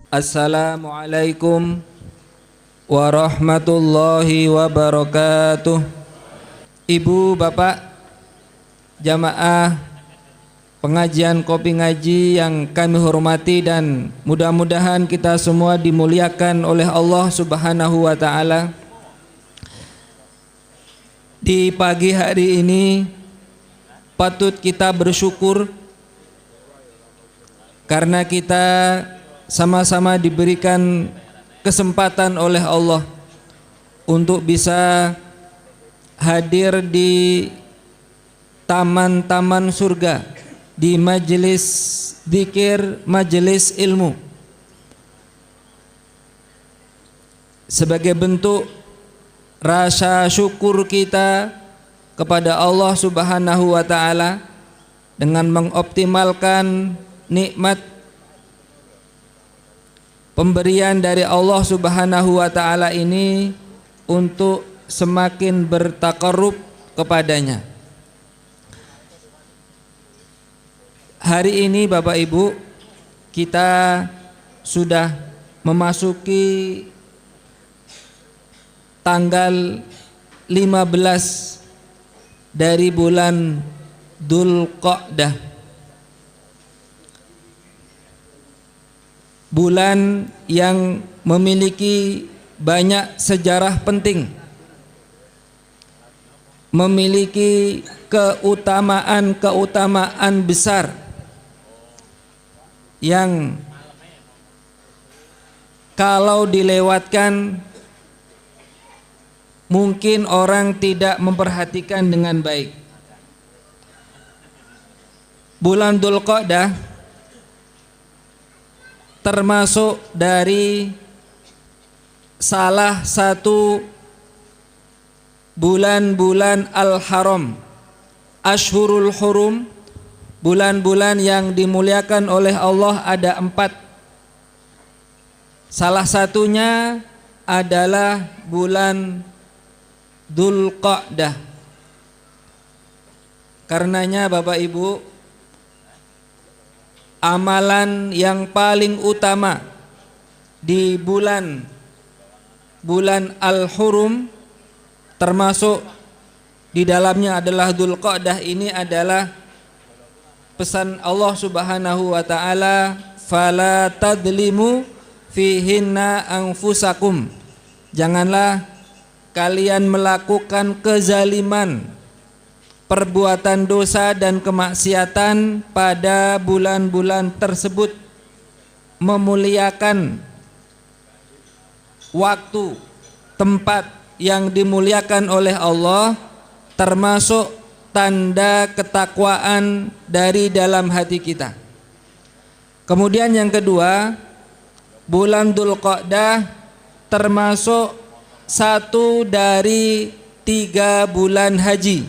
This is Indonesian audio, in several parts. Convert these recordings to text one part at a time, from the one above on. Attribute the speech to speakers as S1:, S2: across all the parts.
S1: Assalamualaikum warahmatullahi wabarakatuh. Ibu, bapak, jamaah pengajian kopi ngaji yang kami hormati dan mudah-mudahan kita semua dimuliakan oleh Allah Subhanahu wa taala. Di pagi hari ini patut kita bersyukur karena kita sama-sama diberikan kesempatan oleh Allah untuk bisa hadir di taman-taman surga, di majelis zikir, majelis ilmu. Sebagai bentuk rasa syukur kita kepada Allah Subhanahu wa taala dengan mengoptimalkan nikmat pemberian dari Allah Subhanahu wa taala ini untuk semakin bertaqarrub kepadanya. Hari ini Bapak Ibu, kita sudah memasuki tanggal 15 dari bulan Dzulqa'dah, bulan yang memiliki banyak sejarah penting, memiliki keutamaan besar yang kalau dilewatkan mungkin orang tidak memperhatikan dengan baik. Bulan Dzulqa'dah termasuk dari salah satu bulan-bulan Al-Haram, Ashhurul Hurum, bulan-bulan yang dimuliakan oleh Allah ada 4. Salah satunya adalah bulan Dzulqa'dah. Karenanya Bapak Ibu, amalan yang paling utama di bulan Al-Hurum, termasuk di dalamnya adalah Dzulqa'dah ini, adalah pesan Allah Subhanahu wa taala, fala tadlimu fihinna anfusakum. Janganlah kalian melakukan kezaliman, perbuatan dosa dan kemaksiatan pada bulan-bulan tersebut. Memuliakan waktu, tempat yang dimuliakan oleh Allah termasuk tanda ketakwaan dari dalam hati kita. Kemudian yang kedua, bulan Dzulqa'dah termasuk satu dari 3 bulan haji,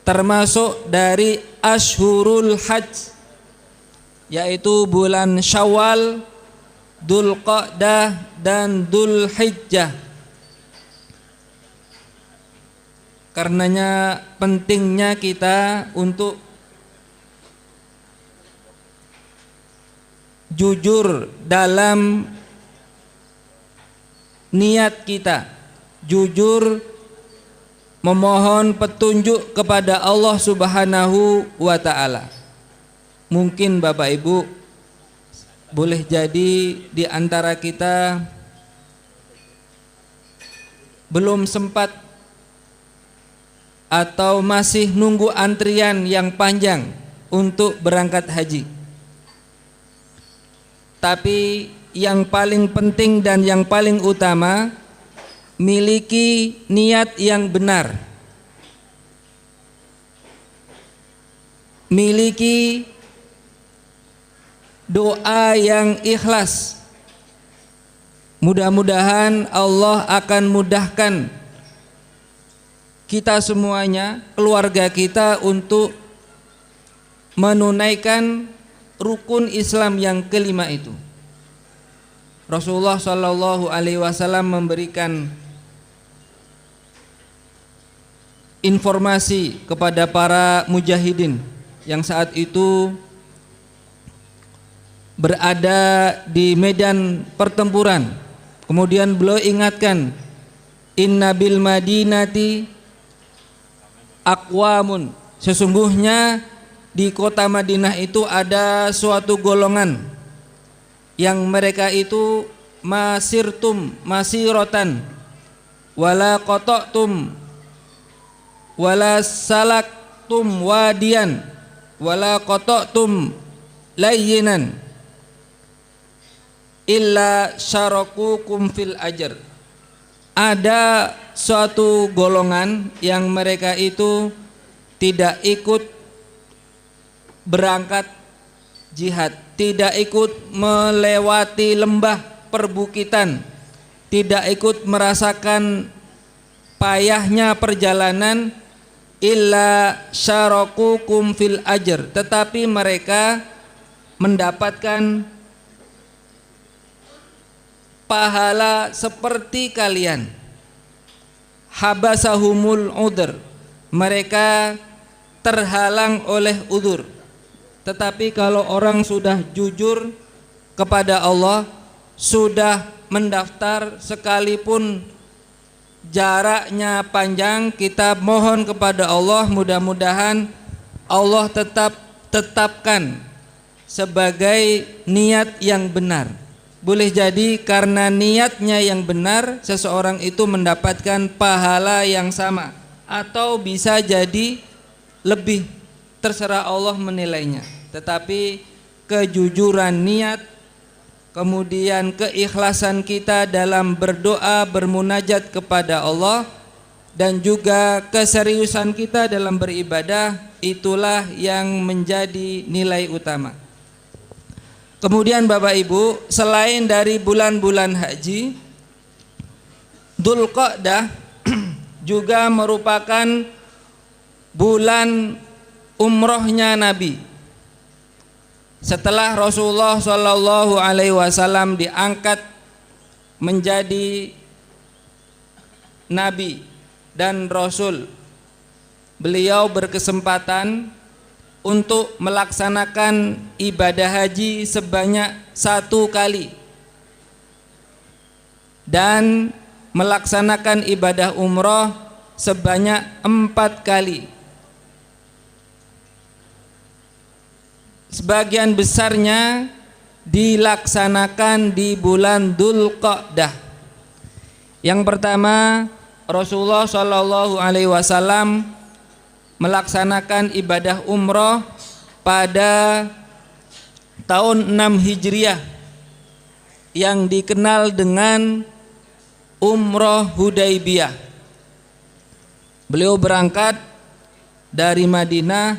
S1: termasuk dari Ashhurul Hajj, yaitu bulan Syawal, Dzulqa'dah dan Dzulhijjah. Karenanya pentingnya kita untuk jujur dalam niat kita, jujur memohon petunjuk kepada Allah Subhanahu wa taala. Mungkin Bapak Ibu, boleh jadi di antara kita belum sempat atau masih nunggu antrian yang panjang untuk berangkat haji. Tapi yang paling penting dan yang paling utama, miliki niat yang benar, miliki doa yang ikhlas. Mudah-mudahan Allah akan mudahkan kita semuanya, keluarga kita, untuk menunaikan rukun Islam yang kelima itu. Rasulullah Shallallahu Alaihi Wasallam memberikan informasi kepada para mujahidin yang saat itu berada di medan pertempuran. Kemudian beliau ingatkan, inna bil madinati aqwamun, sesungguhnya di kota Madinah itu ada suatu golongan yang mereka itu masirtum masiratan wala qata'tum wala salaktum wadiyan wala qata'tum layyinan illa syarakukum fil ajr. Ada suatu golongan yang mereka itu tidak ikut berangkat jihad, tidak ikut melewati lembah perbukitan, tidak ikut merasakan payahnya perjalanan, illa syarakukum fil ajr, tetapi mereka mendapatkan pahala seperti kalian. Habasahumul udhr, mereka terhalang oleh udzur. Tetapi kalau orang sudah jujur kepada Allah, sudah mendaftar sekalipun jaraknya panjang, kita mohon kepada Allah, mudah-mudahan Allah tetapkan sebagai niat yang benar. Boleh jadi karena niatnya yang benar, seseorang itu mendapatkan pahala yang sama, atau bisa jadi lebih, terserah Allah menilainya. Tetapi kejujuran niat, kemudian keikhlasan kita dalam berdoa, bermunajat kepada Allah, dan juga keseriusan kita dalam beribadah, itulah yang menjadi nilai utama. Kemudian Bapak Ibu, selain dari bulan-bulan haji, Dzulqa'dah juga merupakan bulan umrohnya Nabi. Setelah Rasulullah Shallallahu Alaihi Wasallam diangkat menjadi Nabi dan Rasul, beliau berkesempatan untuk melaksanakan ibadah haji sebanyak 1 kali dan melaksanakan ibadah umroh sebanyak 4 kali. Sebagian besarnya dilaksanakan di bulan Dzulqa'dah. Yang pertama, Rasulullah Shallallahu Alaihi Wasallam melaksanakan ibadah umroh pada tahun 6 Hijriah yang dikenal dengan Umroh Hudaybiyah. Beliau berangkat dari Madinah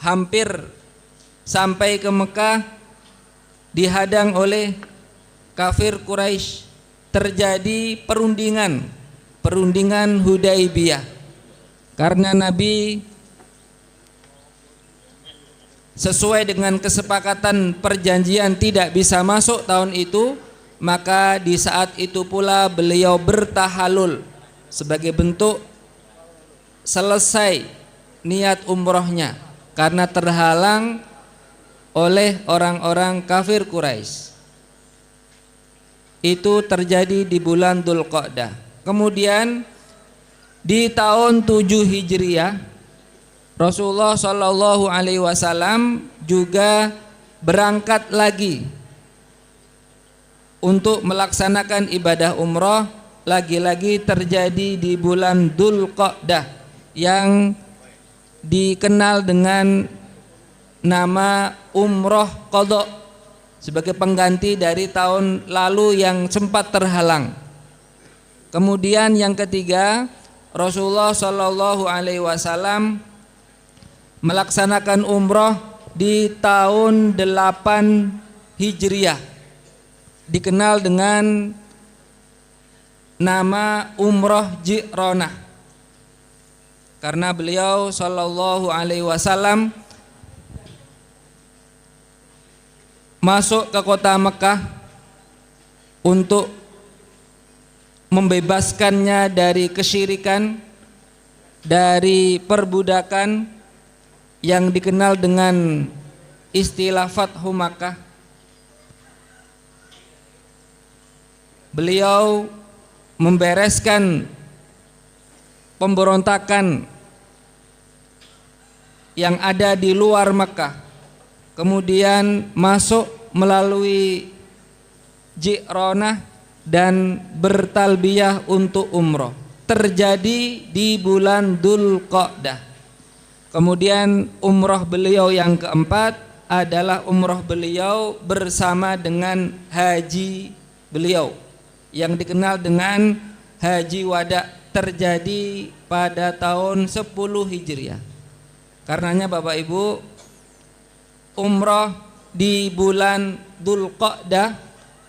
S1: hampir sampai ke Mekah, dihadang oleh kafir Quraisy. Terjadi perundingan Hudaybiyah. Karena Nabi sesuai dengan kesepakatan perjanjian tidak bisa masuk tahun itu, maka di saat itu pula beliau bertahalul sebagai bentuk selesai niat umrohnya karena terhalang oleh orang-orang kafir Quraisy. Itu terjadi di bulan Dzulqa'dah. Kemudian di tahun 7 Hijriah, Rasulullah Shallallahu Alaihi Wasallam juga berangkat lagi untuk melaksanakan ibadah umroh, lagi-lagi terjadi di bulan Dzulqa'dah yang dikenal dengan nama Umroh Qadha, sebagai pengganti dari tahun lalu yang sempat terhalang. Kemudian yang ketiga, Rasulullah Shallallahu Alaihi Wasallam melaksanakan umroh di tahun 8 Hijriah, dikenal dengan nama Umroh Ji'ronah, karena beliau Shallallahu Alaihi Wasallam masuk ke kota Mekah untuk membebaskannya dari kesyirikan, dari perbudakan yang dikenal dengan istilah Fathu Makkah. Beliau membereskan pemberontakan yang ada di luar Makkah, kemudian masuk melalui Ji'ronah dan bertalbiyah untuk umroh. Terjadi di bulan Dzulqa'dah. Kemudian umroh beliau yang keempat adalah umroh beliau bersama dengan haji beliau yang dikenal dengan Haji Wada, terjadi pada tahun 10 Hijriah. Karenanya Bapak Ibu, umroh di bulan Dzulqa'dah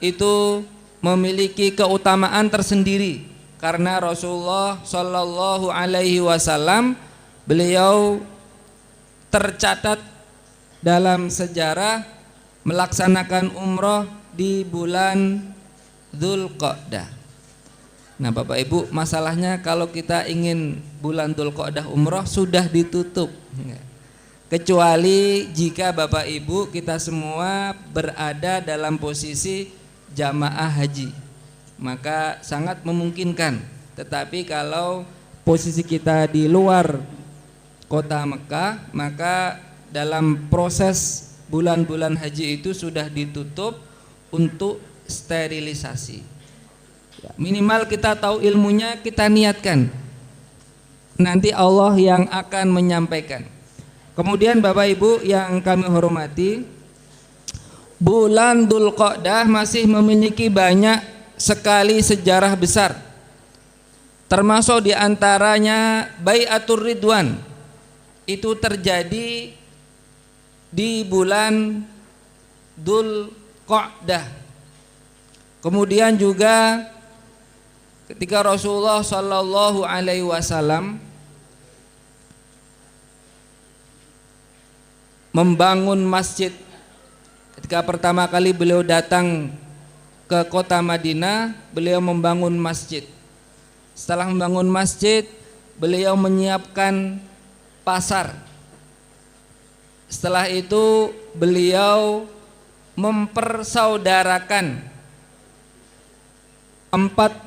S1: itu memiliki keutamaan tersendiri karena Rasulullah Shallallahu Alaihi Wasallam beliau tercatat dalam sejarah melaksanakan umroh di bulan Dzulqa'dah. Nah Bapak Ibu, masalahnya kalau kita ingin bulan Dzulqa'dah umroh sudah ditutup, kecuali jika Bapak Ibu kita semua berada dalam posisi jamaah haji, maka sangat memungkinkan. Tetapi kalau posisi kita di luar kota Mekah, maka dalam proses bulan-bulan haji itu sudah ditutup untuk sterilisasi. Minimal kita tahu ilmunya, kita niatkan. Nanti Allah yang akan menyampaikan. Kemudian Bapak Ibu yang kami hormati, bulan Dzulqa'dah masih memiliki banyak sekali sejarah besar. Termasuk diantaranya Bai'atur Ridwan. Itu terjadi di bulan Dzulqa'dah. Kemudian juga ketika Rasulullah Shallallahu Alaihi Wasallam membangun masjid, ketika pertama kali beliau datang ke kota Madinah, beliau membangun masjid. Setelah membangun masjid, beliau menyiapkan pasar. Setelah itu beliau mempersaudarakan 45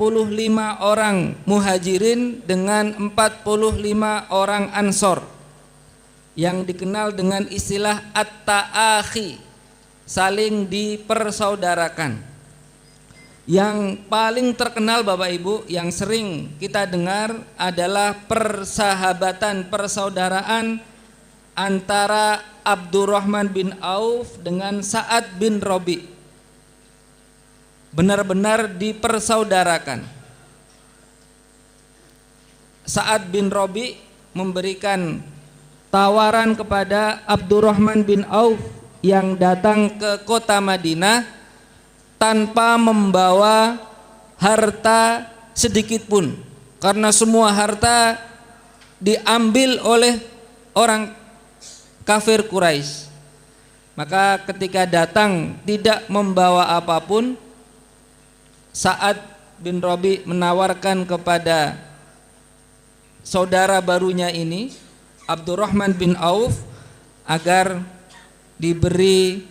S1: orang muhajirin dengan 45 orang ansor yang dikenal dengan istilah at-ta'akhi, saling dipersaudarakan. Yang paling terkenal Bapak Ibu yang sering kita dengar adalah persahabatan, persaudaraan antara Abdurrahman bin Auf dengan Sa'ad bin Rabi. Benar-benar dipersaudarakan. Sa'ad bin Rabi memberikan tawaran kepada Abdurrahman bin Auf yang datang ke kota Madinah tanpa membawa harta sedikit pun, karena semua harta diambil oleh orang kafir Quraisy. Maka ketika datang tidak membawa apapun, Sa'ad bin Rabi menawarkan kepada saudara barunya ini, Abdurrahman bin Auf, agar diberi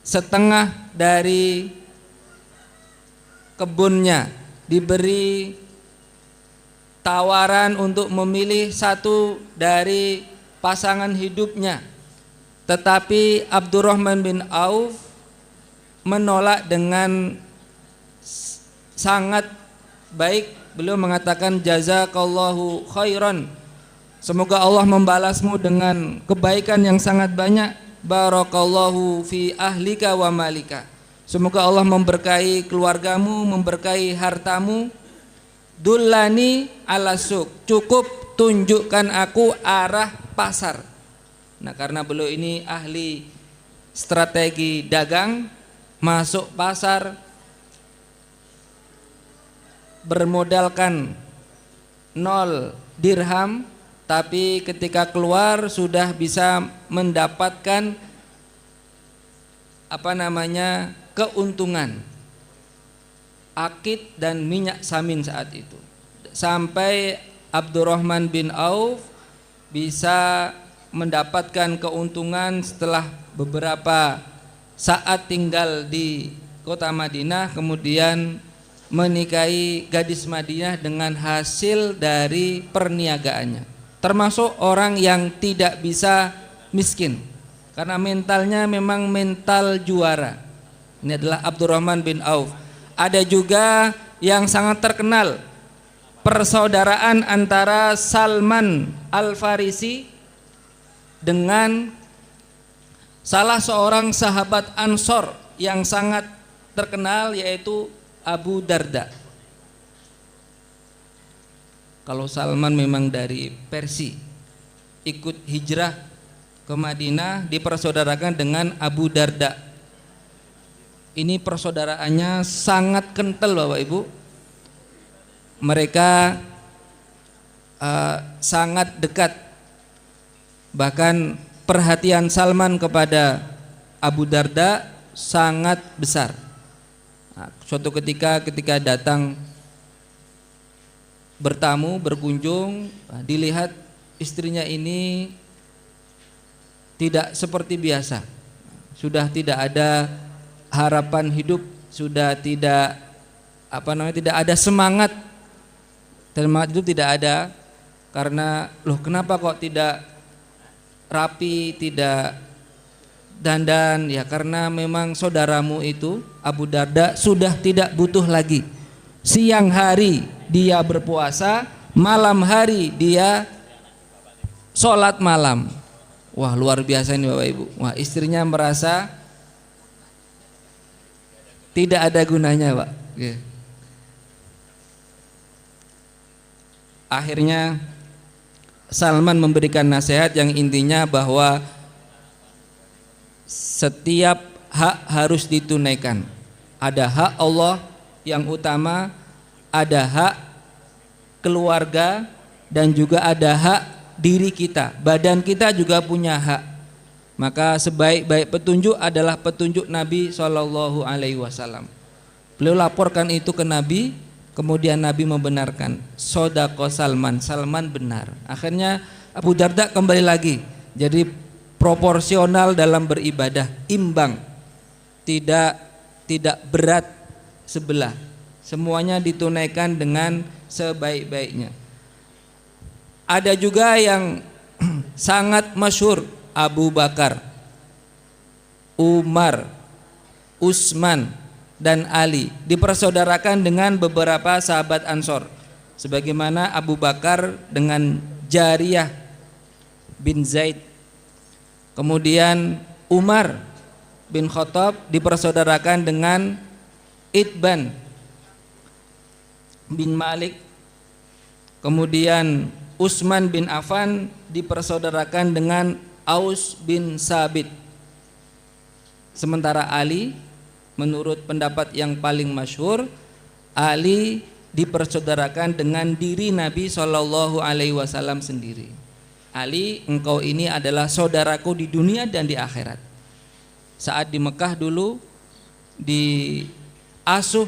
S1: setengah dari kebunnya, diberi tawaran untuk memilih satu dari pasangan hidupnya. Tetapi Abdurrahman bin Auf menolak dengan sangat baik. Beliau mengatakan, jazakallahu khairan, semoga Allah membalasmu dengan kebaikan yang sangat banyak. Barakallahu fi ahlika wa malika, semoga Allah memberkahi keluargamu, memberkahi hartamu. Dullani ala suq, cukup tunjukkan aku arah pasar. Nah, karena beliau ini ahli strategi dagang, masuk pasar bermodalkan 0 dirham, tapi ketika keluar sudah bisa mendapatkan keuntungan akid dan minyak samin saat itu. Sampai Abdurrahman bin Auf bisa mendapatkan keuntungan setelah beberapa saat tinggal di kota Madinah, kemudian menikahi gadis Madinah dengan hasil dari perniagaannya. Termasuk orang yang tidak bisa miskin karena mentalnya memang mental juara. Ini adalah Abdurrahman bin Auf. Ada juga yang sangat terkenal, persaudaraan antara Salman Al-Farisi dengan salah seorang sahabat Ansor yang sangat terkenal, yaitu Abu Darda. Kalau Salman memang dari Persia, ikut hijrah ke Madinah, dipersaudarakan dengan Abu Darda. Ini persaudaraannya sangat kental Bapak Ibu. Mereka sangat dekat. Bahkan perhatian Salman kepada Abu Darda sangat besar. Nah, suatu ketika datang bertamu, berkunjung, dilihat istrinya ini tidak seperti biasa. Sudah tidak ada harapan hidup, sudah tidak tidak ada semangat. Semangat hidup tidak ada. Karena kenapa kok tidak rapi, tidak dandan? Ya karena memang saudaramu itu Abu Darda sudah tidak butuh lagi. Siang hari dia berpuasa, malam hari dia sholat malam. Wah, luar biasa ini Bapak Ibu. Wah, istrinya merasa tidak ada gunanya, Pak. Akhirnya Salman memberikan nasihat yang intinya bahwa setiap hak harus ditunaikan. Ada hak Allah yang utama, ada hak keluarga, dan juga ada hak diri kita. Badan kita juga punya hak. Maka sebaik-baik petunjuk adalah petunjuk Nabi SAW. Beliau laporkan itu ke Nabi. Kemudian Nabi membenarkan, sodaqo Salman, Salman benar. Akhirnya Abu Darda kembali lagi jadi proporsional dalam beribadah, imbang, tidak berat sebelah. Semuanya ditunaikan dengan sebaik-baiknya. Ada juga yang sangat masyhur, Abu Bakar, Umar, Utsman, dan Ali, dipersaudarakan dengan beberapa sahabat Ansor, sebagaimana Abu Bakar dengan Jariyah bin Zaid. Kemudian Umar bin Khattab dipersaudarakan dengan Itban bin Malik. Kemudian Utsman bin Affan dipersaudarakan dengan Aus bin Sabit. Sementara Ali, menurut pendapat yang paling masyhur, Ali dipersaudarakan dengan diri Nabi SAW sendiri. Ali, engkau ini adalah saudaraku di dunia dan di akhirat. Saat di Mekah dulu diasuh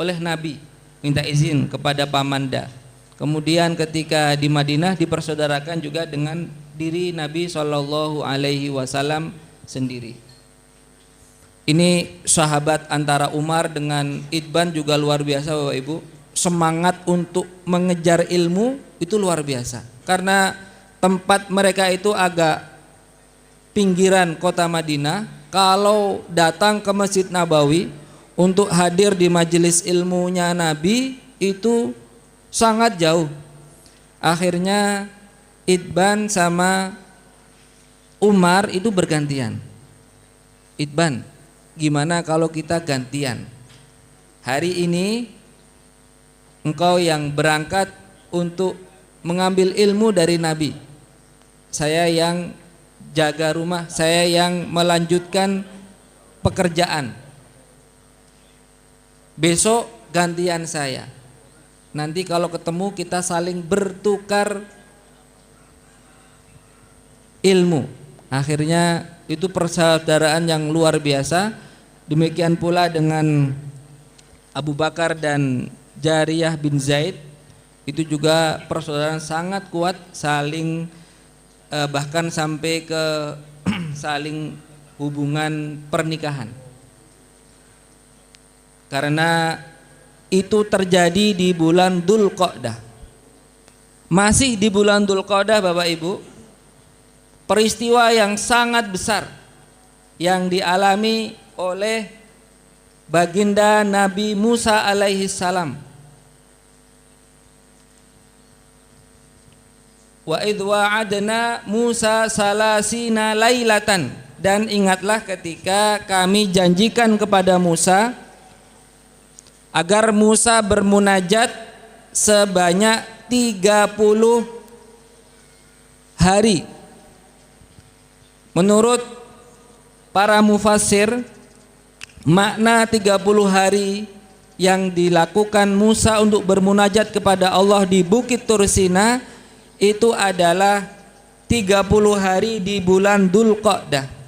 S1: oleh Nabi, minta izin kepada pamanda. Kemudian ketika di Madinah dipersaudarakan juga dengan diri Nabi SAW sendiri. Ini sahabat antara Umar dengan Itban juga luar biasa Bapak Ibu. Semangat untuk mengejar ilmu itu luar biasa. Karena tempat mereka itu agak pinggiran kota Madinah. Kalau datang ke Masjid Nabawi untuk hadir di majelis ilmunya Nabi itu sangat jauh. Akhirnya Itban sama Umar itu bergantian. Itban, gimana kalau kita gantian? Hari ini engkau yang berangkat untuk mengambil ilmu dari Nabi, saya yang jaga rumah, saya yang melanjutkan pekerjaan. Besok gantian saya. Nanti kalau ketemu kita saling bertukar ilmu. Akhirnya itu persaudaraan yang luar biasa. Demikian pula dengan Abu Bakar dan Jariyah bin Zaid, itu juga persaudaraan sangat kuat, saling bahkan sampai ke saling hubungan pernikahan. Karena itu terjadi di bulan Dzulqa'dah. Masih di bulan Dzulqa'dah Bapak Ibu, peristiwa yang sangat besar yang dialami oleh baginda Nabi Musa alaihi salam. Wa idh wa'adna Musa salasina lailatan, dan ingatlah ketika kami janjikan kepada Musa agar Musa bermunajat sebanyak 30 hari. Menurut para mufassir, makna 30 hari yang dilakukan Musa untuk bermunajat kepada Allah di Bukit Tursina itu adalah 30 hari di bulan Dzulqa'dah.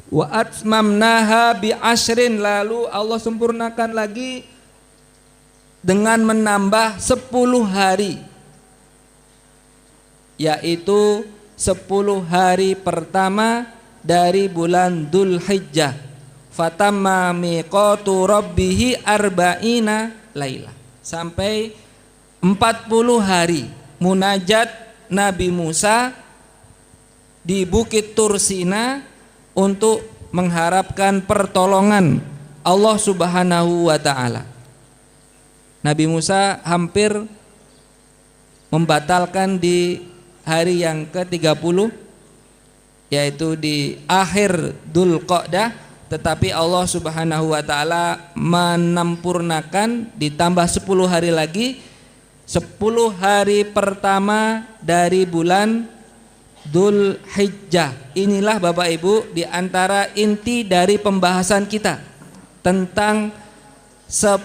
S1: Wa atmamnaha bi asyrin, lalu Allah sempurnakan lagi dengan menambah 10 hari, yaitu 10 hari pertama dari bulan Dzulhijjah. Fatamma miqatu rabbih arba'ina laila, sampai 40 hari munajat Nabi Musa di Bukit Tursina untuk mengharapkan pertolongan Allah Subhanahu wa taala. Nabi Musa hampir membatalkan di hari yang ke-30, yaitu di akhir Dzulqa'dah, tetapi Allah Subhanahu wa taala menyempurnakan ditambah 10 hari lagi, 10 hari pertama dari bulan Dzulhijjah. Inilah Bapak Ibu di antara inti dari pembahasan kita tentang 10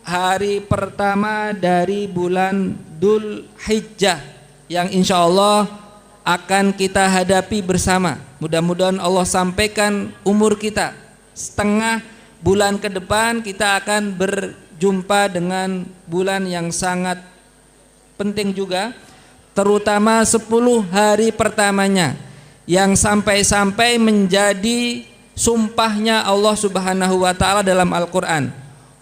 S1: hari pertama dari bulan Dzulhijjah yang insya Allah akan kita hadapi bersama. Mudah-mudahan Allah sampaikan umur kita setengah bulan ke depan kita akan berjumpa dengan bulan yang sangat penting juga, terutama 10 hari pertamanya yang sampai-sampai menjadi sumpahnya Allah Subhanahu wa taala dalam Al-Qur'an.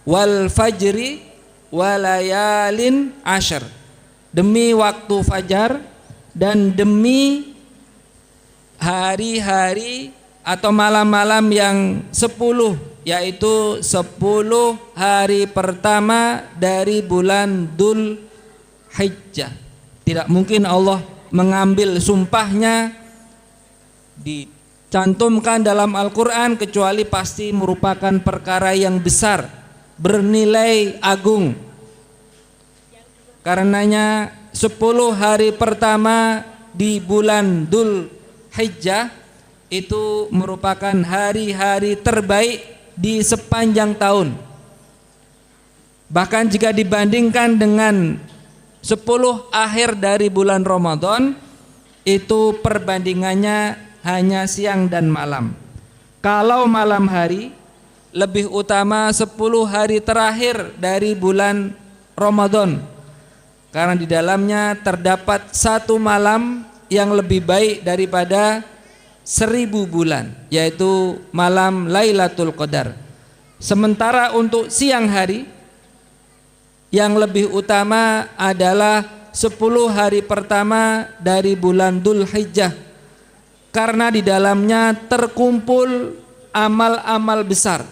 S1: Wal fajri walayalin asyr, demi waktu fajar dan demi hari-hari atau malam-malam yang 10, yaitu 10 hari pertama dari bulan Dzulhijjah. Tidak mungkin Allah mengambil sumpahnya dicantumkan dalam Al-Quran kecuali pasti merupakan perkara yang besar, bernilai agung. Karenanya 10 hari pertama di bulan Dzulhijjah itu merupakan hari-hari terbaik di sepanjang tahun. Bahkan jika dibandingkan dengan 10 akhir dari bulan Ramadan, itu perbandingannya hanya siang dan malam. Kalau malam hari lebih utama 10 hari terakhir dari bulan Ramadan, karena di dalamnya terdapat satu malam yang lebih baik daripada 1000 bulan, yaitu malam Lailatul Qadar. Sementara untuk siang hari yang lebih utama adalah 10 hari pertama dari bulan Dzulhijjah, karena di dalamnya terkumpul amal-amal besar.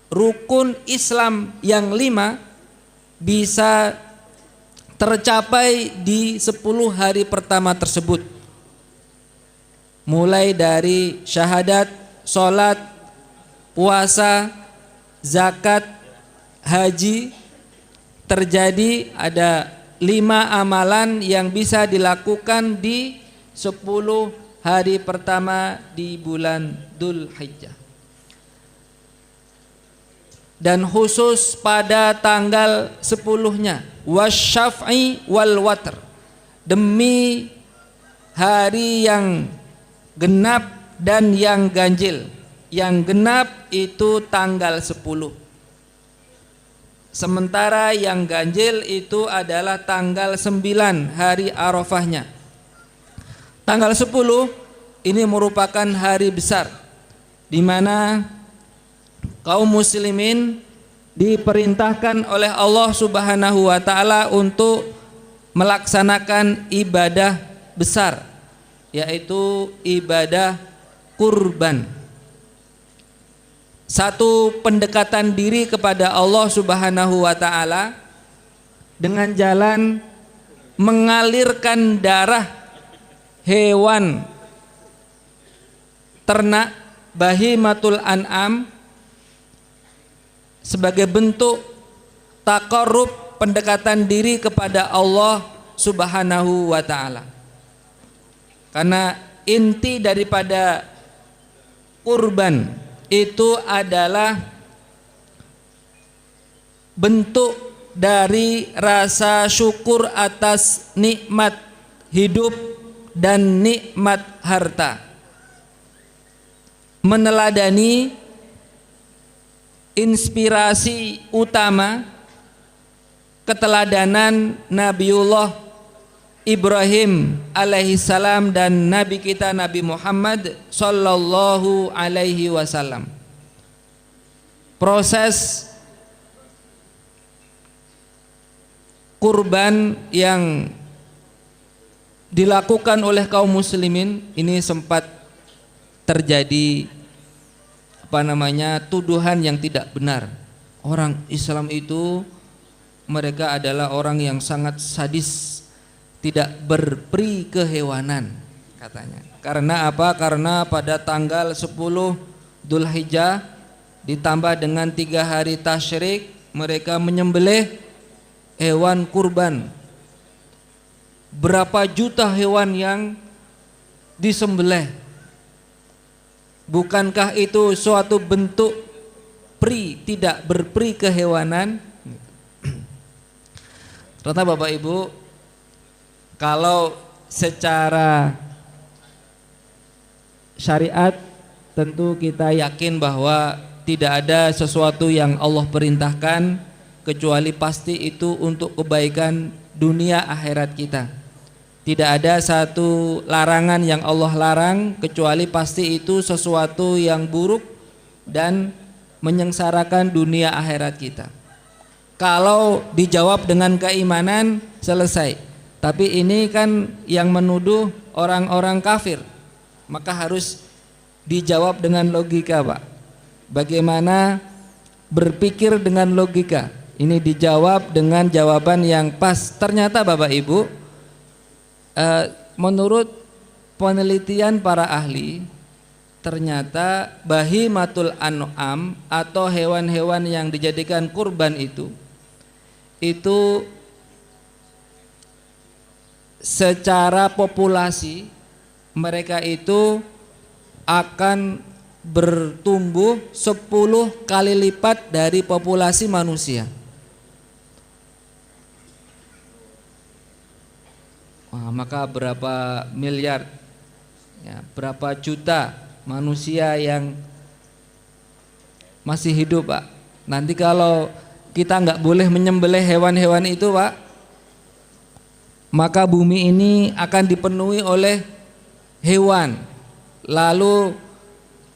S1: Rukun Islam yang 5 bisa tercapai di 10 hari pertama tersebut, mulai dari syahadat, sholat, puasa, zakat, haji. Terjadi ada 5 amalan yang bisa dilakukan di 10 hari pertama di bulan Dzulhijjah. Dan khusus pada tanggal 10-nya, wasyaf'i wal watr, demi hari yang genap dan yang ganjil. Yang genap itu tanggal 10. Sementara yang ganjil itu adalah tanggal 9 hari Arafahnya. Tanggal 10 ini merupakan hari besar di mana kaum muslimin diperintahkan oleh Allah Subhanahu wa taala untuk melaksanakan ibadah besar, yaitu ibadah kurban. Satu pendekatan diri kepada Allah Subhanahu wa taala dengan jalan mengalirkan darah hewan ternak bahimatul an'am sebagai bentuk taqarrub, pendekatan diri kepada Allah Subhanahu wa taala. Karena inti daripada kurban itu adalah bentuk dari rasa syukur atas nikmat hidup dan nikmat harta, meneladani inspirasi utama keteladanan Nabiullah Ibrahim alaihissalam dan Nabi kita Nabi Muhammad sallallahu alaihi wasallam. Proses kurban yang dilakukan oleh kaum muslimin ini sempat terjadi tuduhan yang tidak benar. Orang Islam itu mereka adalah orang yang sangat sadis, tidak berperi kehewanan katanya. Karena apa? Karena pada tanggal 10 Dzulhijjah ditambah dengan 3 hari tasyrik mereka menyembelih hewan kurban. Berapa juta hewan yang disembelih? Bukankah itu suatu bentuk tidak berperi kehewanan? Ternyata Bapak Ibu, kalau secara syariat tentu kita yakin bahwa tidak ada sesuatu yang Allah perintahkan kecuali pasti itu untuk kebaikan dunia akhirat kita. Tidak ada satu larangan yang Allah larang kecuali pasti itu sesuatu yang buruk dan menyengsarakan dunia akhirat kita. Kalau dijawab dengan keimanan selesai. Tapi ini kan yang menuduh orang-orang kafir, maka harus dijawab dengan logika, Pak. Bagaimana berpikir dengan logika? Ini dijawab dengan jawaban yang pas. Ternyata Bapak Ibu, menurut penelitian para ahli, ternyata bahimatul an'am atau hewan-hewan yang dijadikan kurban itu secara populasi mereka itu akan bertumbuh 10 kali lipat dari populasi manusia. Wah, maka berapa miliar, ya, berapa juta manusia yang masih hidup, Pak. Nanti kalau kita nggak boleh menyembelih hewan-hewan itu, Pak, maka bumi ini akan dipenuhi oleh hewan. Lalu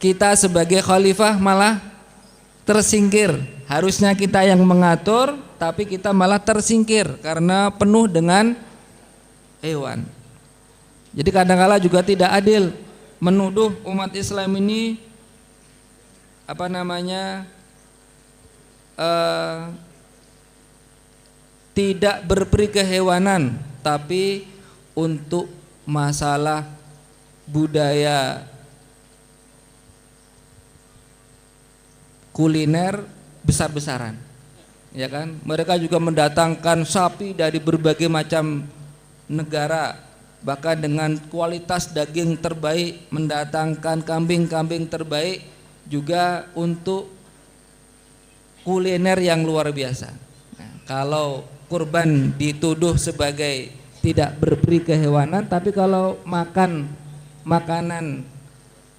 S1: kita sebagai khalifah malah tersingkir. Harusnya kita yang mengatur, tapi kita malah tersingkir karena penuh dengan hewan. Jadi kadang-kala juga tidak adil menuduh umat Islam ini tidak berperi kehewanan, tapi untuk masalah budaya kuliner besar-besaran, ya kan? Mereka juga mendatangkan sapi dari berbagai macam negara, bahkan dengan kualitas daging terbaik, mendatangkan kambing-kambing terbaik juga untuk kuliner yang luar biasa. Nah, kalau kurban dituduh sebagai tidak berperi kehewanan, tapi kalau makan makanan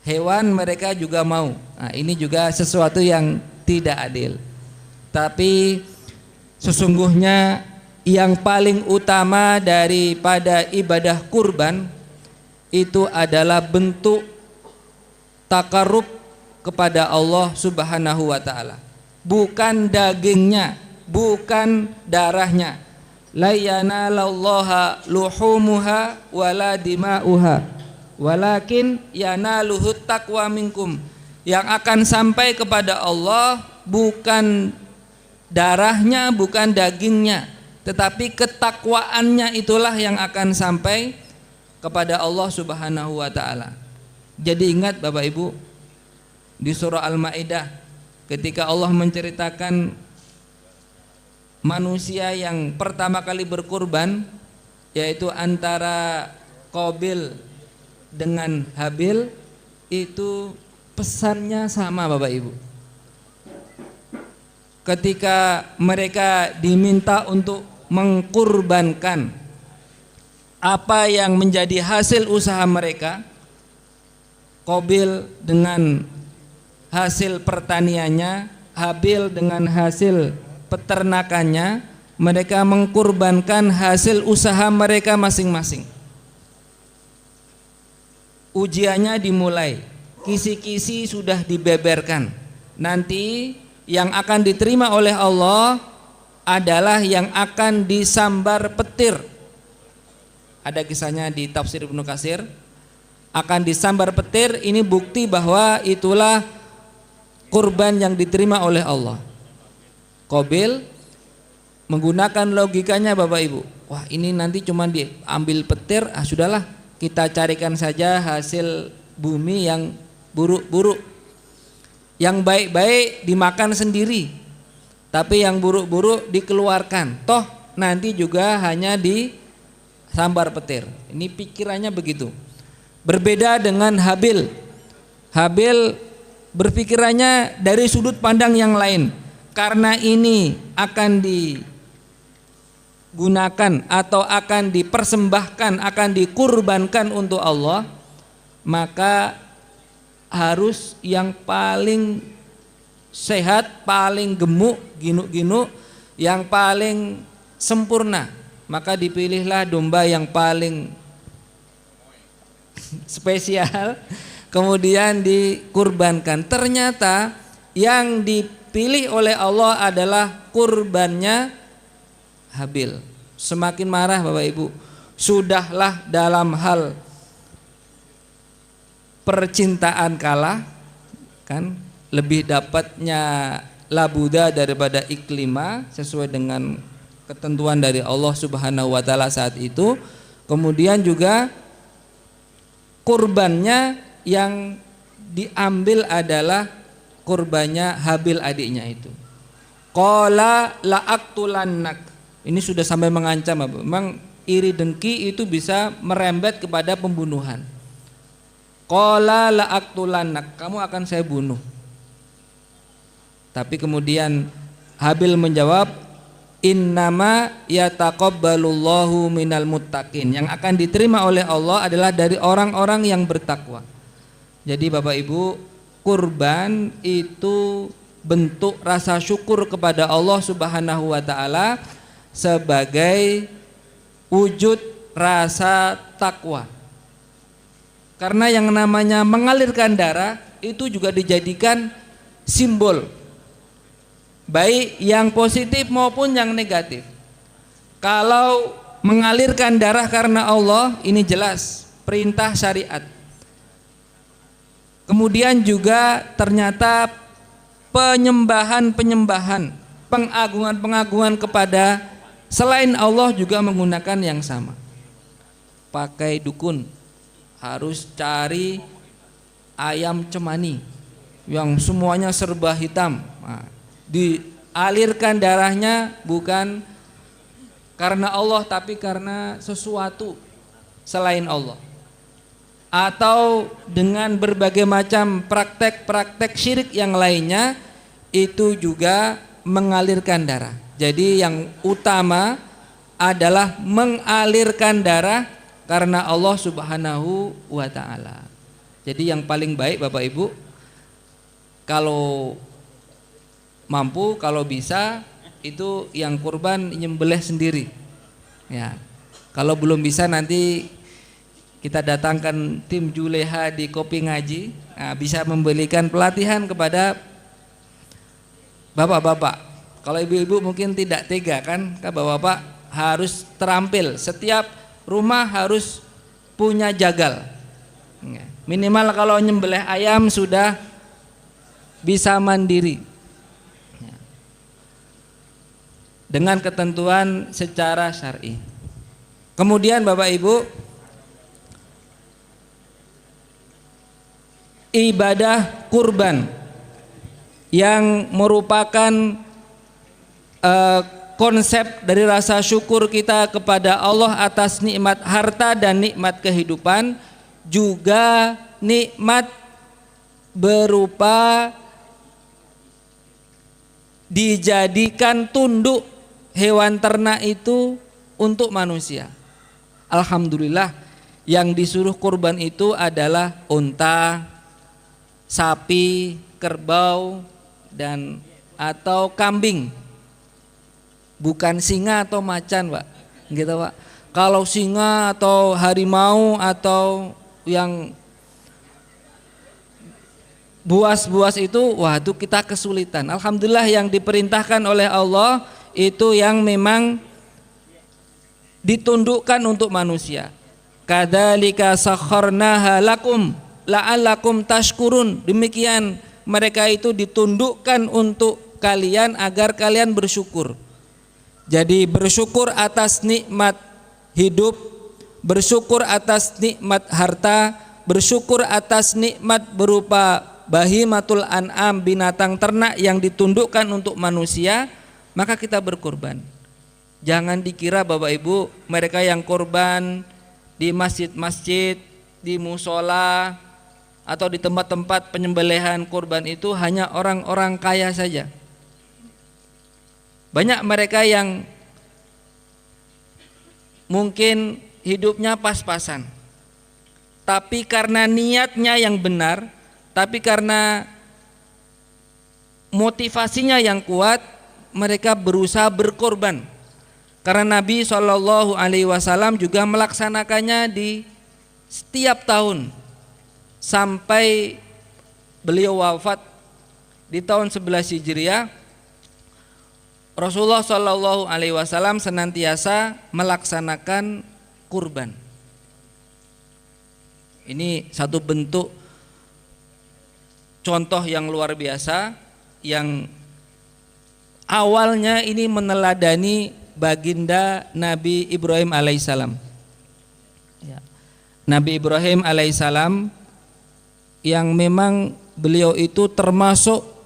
S1: hewan mereka juga mau. Nah, ini juga sesuatu yang tidak adil. Tapi Sesungguhnya yang paling utama daripada ibadah kurban itu adalah bentuk takarrub kepada Allah Subhanahu wa taala. Bukan dagingnya, bukan darahnya. La yanalallaha luhumuha wala dima'uha walakin yanaluhu taqwa minkum. Yang akan sampai kepada Allah bukan darahnya, bukan dagingnya, tetapi ketakwaannya itulah yang akan sampai kepada Allah Subhanahu wa taala. Jadi ingat Bapak Ibu, di surah Al-Maidah ketika Allah menceritakan manusia yang pertama kali berkurban, yaitu antara Qabil dengan Habil, itu pesannya sama Bapak Ibu. Ketika mereka diminta untuk mengkurbankan apa yang menjadi hasil usaha mereka, Qabil dengan hasil pertaniannya, Habil dengan hasil peternakannya, mereka mengkurbankan hasil usaha mereka masing-masing. Ujiannya dimulai, kisi-kisi sudah dibeberkan. Nanti yang akan diterima oleh Allah adalah yang akan disambar petir. Ada kisahnya di tafsir Ibnu Katsir, akan disambar petir. Ini bukti bahwa itulah kurban yang diterima oleh Allah. Qabil menggunakan logikanya Bapak Ibu, wah ini nanti cuma diambil petir, sudahlah kita carikan saja hasil bumi yang buruk-buruk. Yang baik-baik dimakan sendiri, tapi yang buruk-buruk dikeluarkan. Toh nanti juga hanya disambar petir. Ini pikirannya begitu. Berbeda dengan Habil. Habil berpikirannya dari sudut pandang yang lain. Karena ini akan digunakan atau akan dipersembahkan, akan dikurbankan untuk Allah, maka harus yang paling sehat, paling gemuk, ginuk-ginuk, yang paling sempurna. Maka dipilihlah domba yang paling spesial, kemudian dikurbankan. Ternyata yang dipilih oleh Allah adalah kurbannya Habil. Semakin marah Bapak Ibu, sudahlah dalam hal percintaan kalah, kan lebih dapatnya labuda daripada iklima sesuai dengan ketentuan dari Allah Subhanahu wa taala saat itu. Kemudian juga kurbannya yang diambil adalah kurbannya Habil adiknya itu. Qala la'aqtulannak. Ini sudah sampai mengancam. Memang iri dengki itu bisa merembet kepada pembunuhan. Qala la'aqtulannak, kamu akan saya bunuh. Tapi kemudian Habil menjawab, innama yataqabbalullahu minal muttaqin. Yang akan diterima oleh Allah adalah dari orang-orang yang bertakwa. Jadi Bapak Ibu, kurban itu bentuk rasa syukur kepada Allah Subhanahu wa taala sebagai wujud rasa takwa. Karena yang namanya mengalirkan darah itu juga dijadikan simbol, baik yang positif maupun yang negatif. Kalau mengalirkan darah karena Allah, ini jelas perintah syariat. Kemudian juga ternyata penyembahan-penyembahan, pengagungan-pengagungan kepada selain Allah juga menggunakan yang sama. Pakai dukun, harus cari ayam cemani yang semuanya serba hitam. Nah, dialirkan darahnya bukan karena Allah tapi karena sesuatu selain Allah. Atau dengan berbagai macam praktek-praktek syirik yang lainnya, itu juga mengalirkan darah. Jadi yang utama adalah mengalirkan darah karena Allah Subhanahu wa ta'ala. Jadi yang paling baik Bapak Ibu, kalau mampu, kalau bisa, itu yang kurban nyembelih sendiri. Ya, kalau belum bisa nanti kita datangkan tim Juleha di Kopi Ngaji, nah, bisa memberikan pelatihan kepada bapak-bapak. Kalau ibu-ibu mungkin tidak tega kan, bapak-bapak harus terampil. Setiap rumah harus punya jagal. Minimal kalau nyembelih ayam sudah bisa mandiri. Dengan ketentuan secara syar'i. Kemudian Bapak Ibu, ibadah kurban yang merupakan konsep dari rasa syukur kita kepada Allah atas nikmat harta dan nikmat kehidupan, juga nikmat berupa dijadikan tunduk hewan ternak itu untuk manusia. Alhamdulillah, yang disuruh kurban itu adalah unta, sapi, kerbau, dan atau kambing. Bukan singa atau macan, Pak. Gitu, Pak. Kalau singa atau harimau atau yang buas-buas itu, wah itu kita kesulitan. Alhamdulillah yang diperintahkan oleh Allah itu yang memang ditundukkan untuk manusia. Kadzalika sakharnaha lakum la'allakum tashkurun. Demikian mereka itu ditundukkan untuk kalian agar kalian bersyukur. Jadi bersyukur atas nikmat hidup, bersyukur atas nikmat harta, bersyukur atas nikmat berupa bahimatul an'am, binatang ternak yang ditundukkan untuk manusia, maka kita berkorban. Jangan dikira Bapak Ibu mereka yang korban di masjid-masjid, di musola atau di tempat-tempat penyembelihan korban itu hanya orang-orang kaya saja. Banyak mereka yang mungkin hidupnya pas-pasan, tapi karena niatnya yang benar, tapi karena motivasinya yang kuat, mereka berusaha berkorban. Karena Nabi SAW juga melaksanakannya di setiap tahun sampai beliau wafat di tahun 11 Hijriah. Rasulullah SAW senantiasa melaksanakan kurban. Ini satu bentuk contoh yang luar biasa yang awalnya ini meneladani baginda Nabi Ibrahim alaihissalam. Ya. Nabi Ibrahim alaihissalam yang memang beliau itu termasuk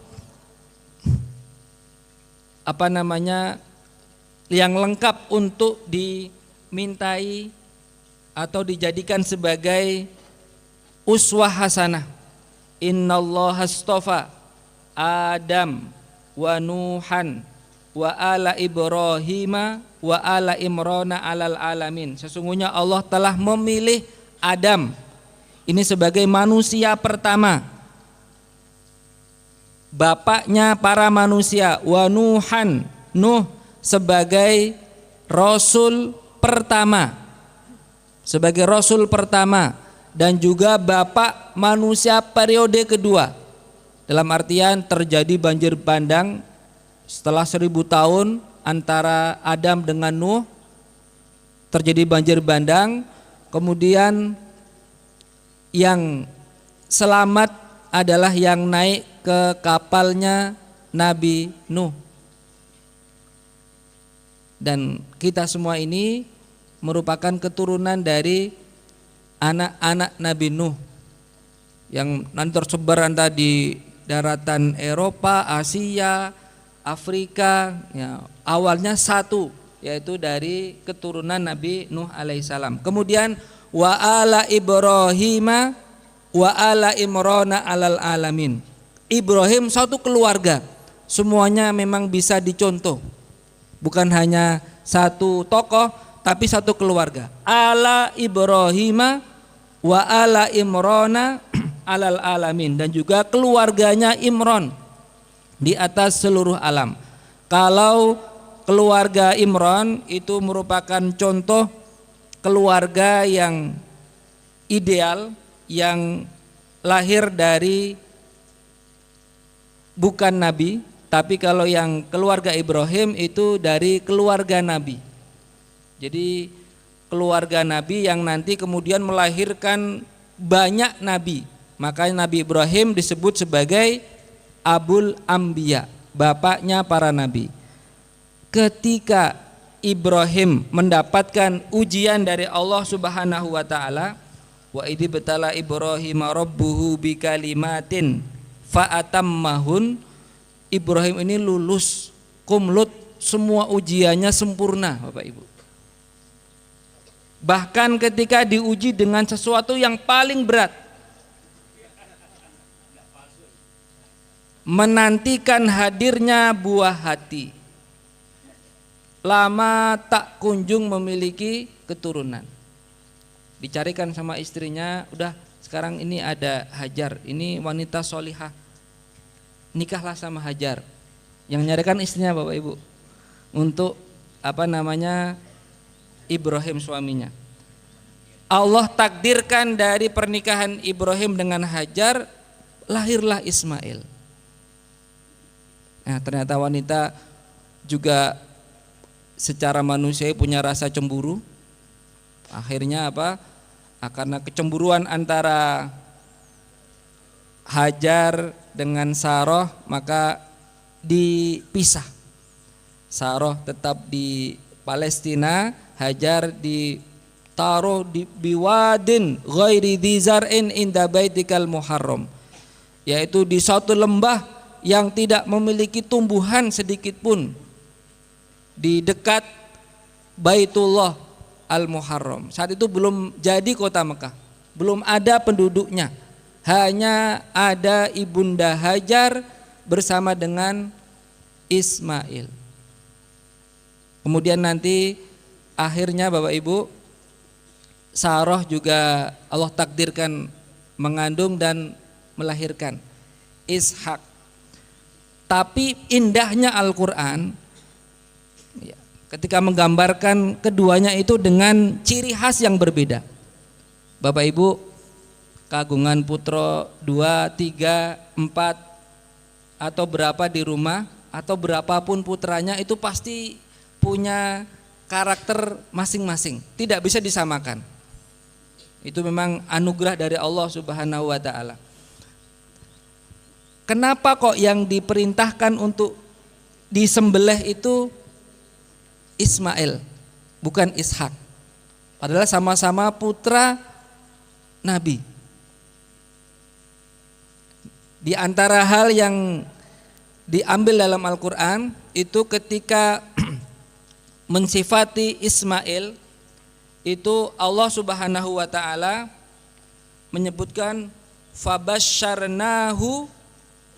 S1: yang lengkap untuk dimintai atau dijadikan sebagai uswah hasanah. Innallaha astafa Adam wa Nuhan wa ala Ibrahima wa ala Imrana alal alamin. Sesungguhnya Allah telah memilih Adam ini sebagai manusia pertama, bapaknya para manusia, wa Nuhan, Nuh sebagai rasul pertama, sebagai rasul pertama, dan juga bapak manusia periode kedua. Dalam artian terjadi banjir bandang setelah 1000 tahun antara Adam dengan Nuh, terjadi banjir bandang, kemudian yang selamat adalah yang naik ke kapalnya Nabi Nuh. Dan kita semua ini merupakan keturunan dari anak-anak Nabi Nuh yang nanti tersebar entah di daratan Eropa, Asia, Afrika, ya, awalnya satu, yaitu dari keturunan Nabi Nuh alaihissalam. Kemudian wa ala Ibrahima wa ala Imrana alal alamin. Ibrahim satu keluarga, semuanya memang bisa dicontoh, bukan hanya satu tokoh tapi satu keluarga. Ala Ibrahima wa ala Imrana alal alamin, dan juga keluarganya Imron di atas seluruh alam. Kalau keluarga Imran itu merupakan contoh keluarga yang ideal, yang lahir dari bukan nabi, tapi kalau yang keluarga Ibrahim itu dari keluarga nabi. Jadi keluarga nabi yang nanti kemudian melahirkan banyak nabi. Makanya Nabi Ibrahim disebut sebagai Abul Anbiya, bapaknya para nabi. Ketika Ibrahim mendapatkan ujian dari Allah Subhanahu wa taala, wa idh betala Ibrahim rabbuhu bikalimatin fa'atammahun, Ibrahim ini lulus kumlut, semua ujiannya sempurna, Bapak Ibu. Bahkan ketika diuji dengan sesuatu yang paling berat, menantikan hadirnya buah hati, lama tak kunjung memiliki keturunan. Dicarikan sama istrinya, udah sekarang ini ada Hajar, ini wanita solihah, nikahlah sama Hajar. Yang nyarikan istrinya Bapak Ibu, untuk Ibrahim suaminya. Allah takdirkan dari pernikahan Ibrahim dengan Hajar lahirlah Ismail. Nah, ternyata wanita juga secara manusiawi punya rasa cemburu. Akhirnya karena kecemburuan antara Hajar dengan Sarah, maka dipisah. Sarah tetap di Palestina, Hajar ditaruh di biwadin ghairi dzar'in inda baitikal muharram, yaitu di suatu lembah yang tidak memiliki tumbuhan sedikit pun di dekat Baitullah Al-Muharram. Saat itu belum jadi kota Mekah, belum ada penduduknya, hanya ada ibunda Hajar bersama dengan Ismail. Kemudian nanti akhirnya Bapak Ibu, Sarah juga Allah takdirkan mengandung dan melahirkan Ishak. Tapi indahnya Al-Quran ketika menggambarkan keduanya itu dengan ciri khas yang berbeda. Bapak Ibu, kagungan putra 2, 3, 4 atau berapa di rumah, atau berapapun putranya, itu pasti punya karakter masing-masing, tidak bisa disamakan. Itu memang anugerah dari Allah Subhanahu wa taala. Kenapa kok yang diperintahkan untuk disembelih itu Ismail, bukan Ishak? Padahal sama-sama putra Nabi. Di antara hal yang diambil dalam Al-Quran itu ketika mensifati Ismail, itu Allah Subhanahu wa taala menyebutkan fabasyarnahu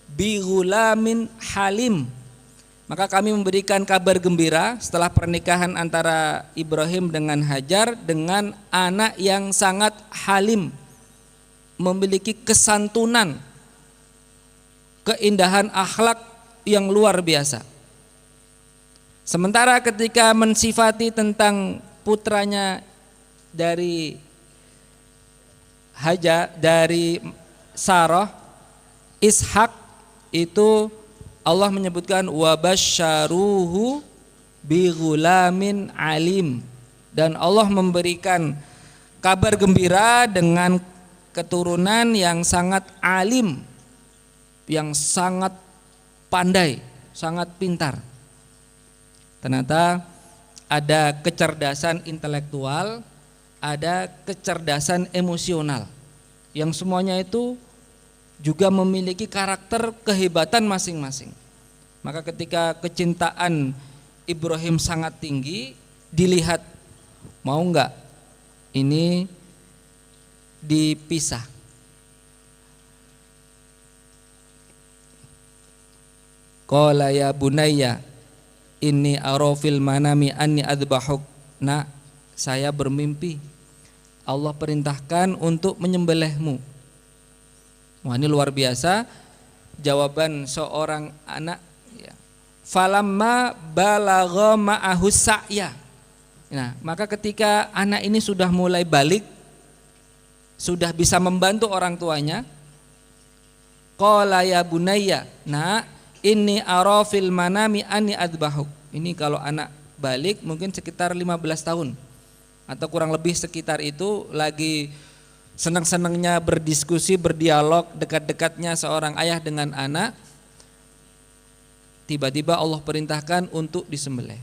S1: bighulamin halim. Maka kami memberikan kabar gembira setelah pernikahan antara Ibrahim dengan Hajar dengan anak yang sangat halim, memiliki kesantunan, keindahan akhlak yang luar biasa. Sementara ketika mensifati tentang putranya dari Hajar, dari Sarah, Ishak, itu Allah menyebutkan wabasyaruhu bighulamin alim, dan Allah memberikan kabar gembira dengan keturunan yang sangat alim, yang sangat pandai, sangat pintar. Ternyata ada kecerdasan intelektual, ada kecerdasan emosional, yang semuanya itu juga memiliki karakter kehebatan masing-masing. Maka ketika kecintaan Ibrahim sangat tinggi, dilihat mau enggak ini dipisah. Qala ya bunayya inni arafil manami anni adbahuk. Nah, saya bermimpi Allah perintahkan untuk menyembelihmu. Wah, ini luar biasa jawaban seorang anak ya. falamma balagha ma'ahu sa'ya. Nah, maka ketika anak ini sudah mulai balik, sudah bisa membantu orang tuanya, qala ya bunayya, nah inni ara fil manami anni adbahuk. Ini kalau anak balik mungkin sekitar 15 tahun atau kurang lebih sekitar itu, lagi senang-senangnya berdiskusi, berdialog, dekat-dekatnya seorang ayah dengan anak. Tiba-tiba Allah perintahkan untuk disembelih.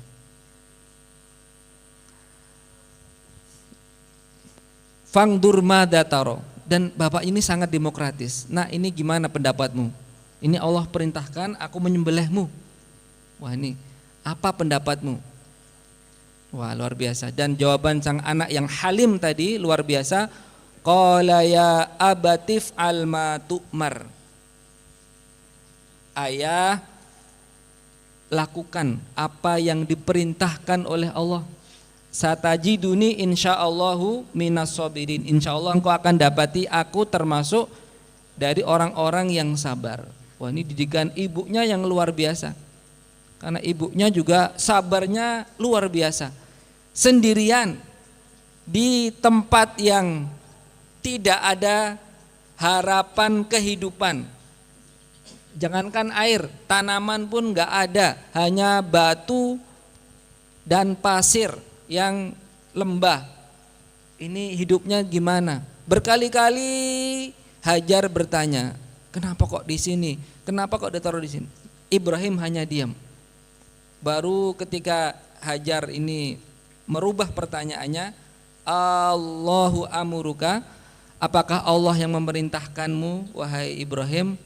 S1: Fangdur madza taro, dan bapak ini sangat demokratis. Nah, ini gimana pendapatmu? Ini Allah perintahkan aku menyembelihmu. Wah, ini apa pendapatmu? Wah, luar biasa. Dan jawaban sang anak yang halim tadi luar biasa. Qala ya abatif alma tu'mar. Ayah, lakukan apa yang diperintahkan oleh Allah. Satajiduni insyaallahu minas sabirin. Insyaallah engkau akan dapati aku termasuk dari orang-orang yang sabar. Wah, ini didikan ibunya yang luar biasa. Karena ibunya juga sabarnya luar biasa. Sendirian di tempat yang tidak ada harapan kehidupan. Jangankan air, tanaman pun gak ada, hanya batu dan pasir yang lembah. Ini hidupnya gimana? Berkali-kali Hajar bertanya, kenapa kok di sini? Kenapa kok ditaruh di sini? Ibrahim hanya diam. Baru ketika Hajar ini merubah pertanyaannya, Allahu amuruka, apakah Allah yang memerintahkanmu wahai Ibrahim?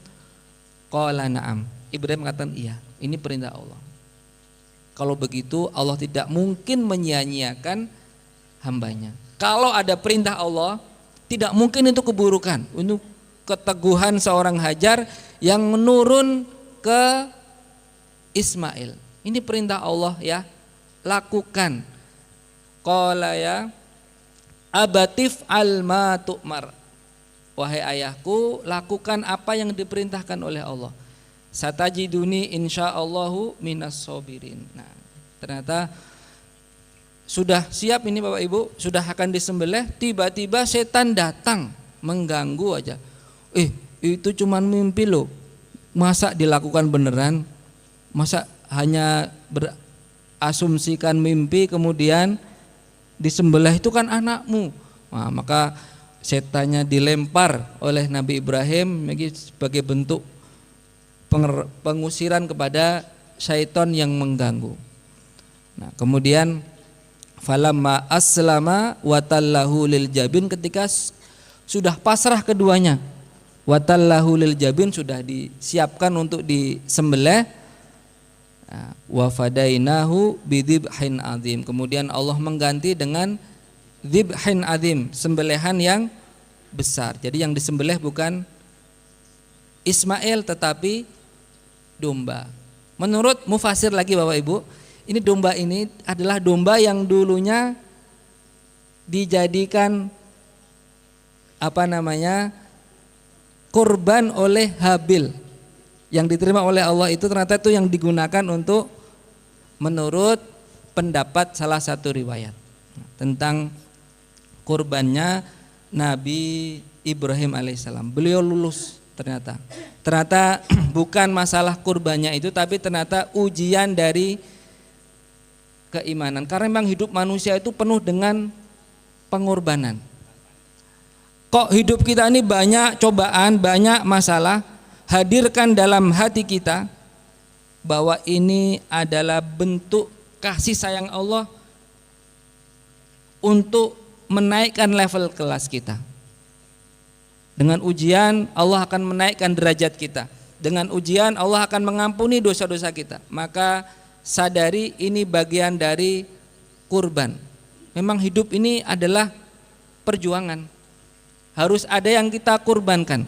S1: Qala na'am. Ibrahim mengatakan iya, ini perintah Allah. Kalau begitu Allah tidak mungkin menyia-nyiakan hambanya. Kalau ada perintah Allah, tidak mungkin itu keburukan. Untuk keteguhan seorang Hajar yang menurun ke Ismail. Ini perintah Allah ya, lakukan. Qala ya abatif alma tu'mar. Wahai ayahku, lakukan apa yang diperintahkan oleh Allah. Satajiduni insyaallahu minas sabirin. Nah, ternyata sudah siap ini Bapak Ibu, sudah akan disembelih, tiba-tiba setan datang mengganggu aja. Itu cuman mimpi loh. Masa dilakukan beneran? Masa hanya berasumsikan mimpi kemudian disembelih, itu kan anakmu. Nah, maka setannya dilempar oleh Nabi Ibrahim sebagai bentuk pengusiran kepada syaitan yang mengganggu. Nah, kemudian falamma aslama watallahu lil jabin, ketika sudah pasrah keduanya, watallahu lil jabin, sudah disiapkan untuk disembelih, wa fadainahu bidzibhin azim. Kemudian Allah mengganti dengan dzibhin azim, sembelihan yang besar. Jadi yang disembelih bukan Ismail tetapi domba. Menurut mufasir lagi Bapak Ibu, ini domba ini adalah domba yang dulunya dijadikan kurban oleh Habil. Yang diterima oleh Allah itu ternyata itu yang digunakan untuk, menurut pendapat salah satu riwayat tentang kurbannya Nabi Ibrahim alaihissalam. Beliau lulus ternyata bukan masalah kurbannya itu, tapi ternyata ujian dari keimanan. Karena memang hidup manusia itu penuh dengan pengorbanan. Kok hidup kita ini banyak cobaan, banyak masalah, hadirkan dalam hati kita bahwa ini adalah bentuk kasih sayang Allah untuk menaikkan level kelas kita. Dengan ujian Allah akan menaikkan derajat kita. Dengan ujian Allah akan mengampuni dosa-dosa kita. Maka sadari ini bagian dari kurban. Memang hidup ini adalah perjuangan. Harus ada yang kita kurbankan.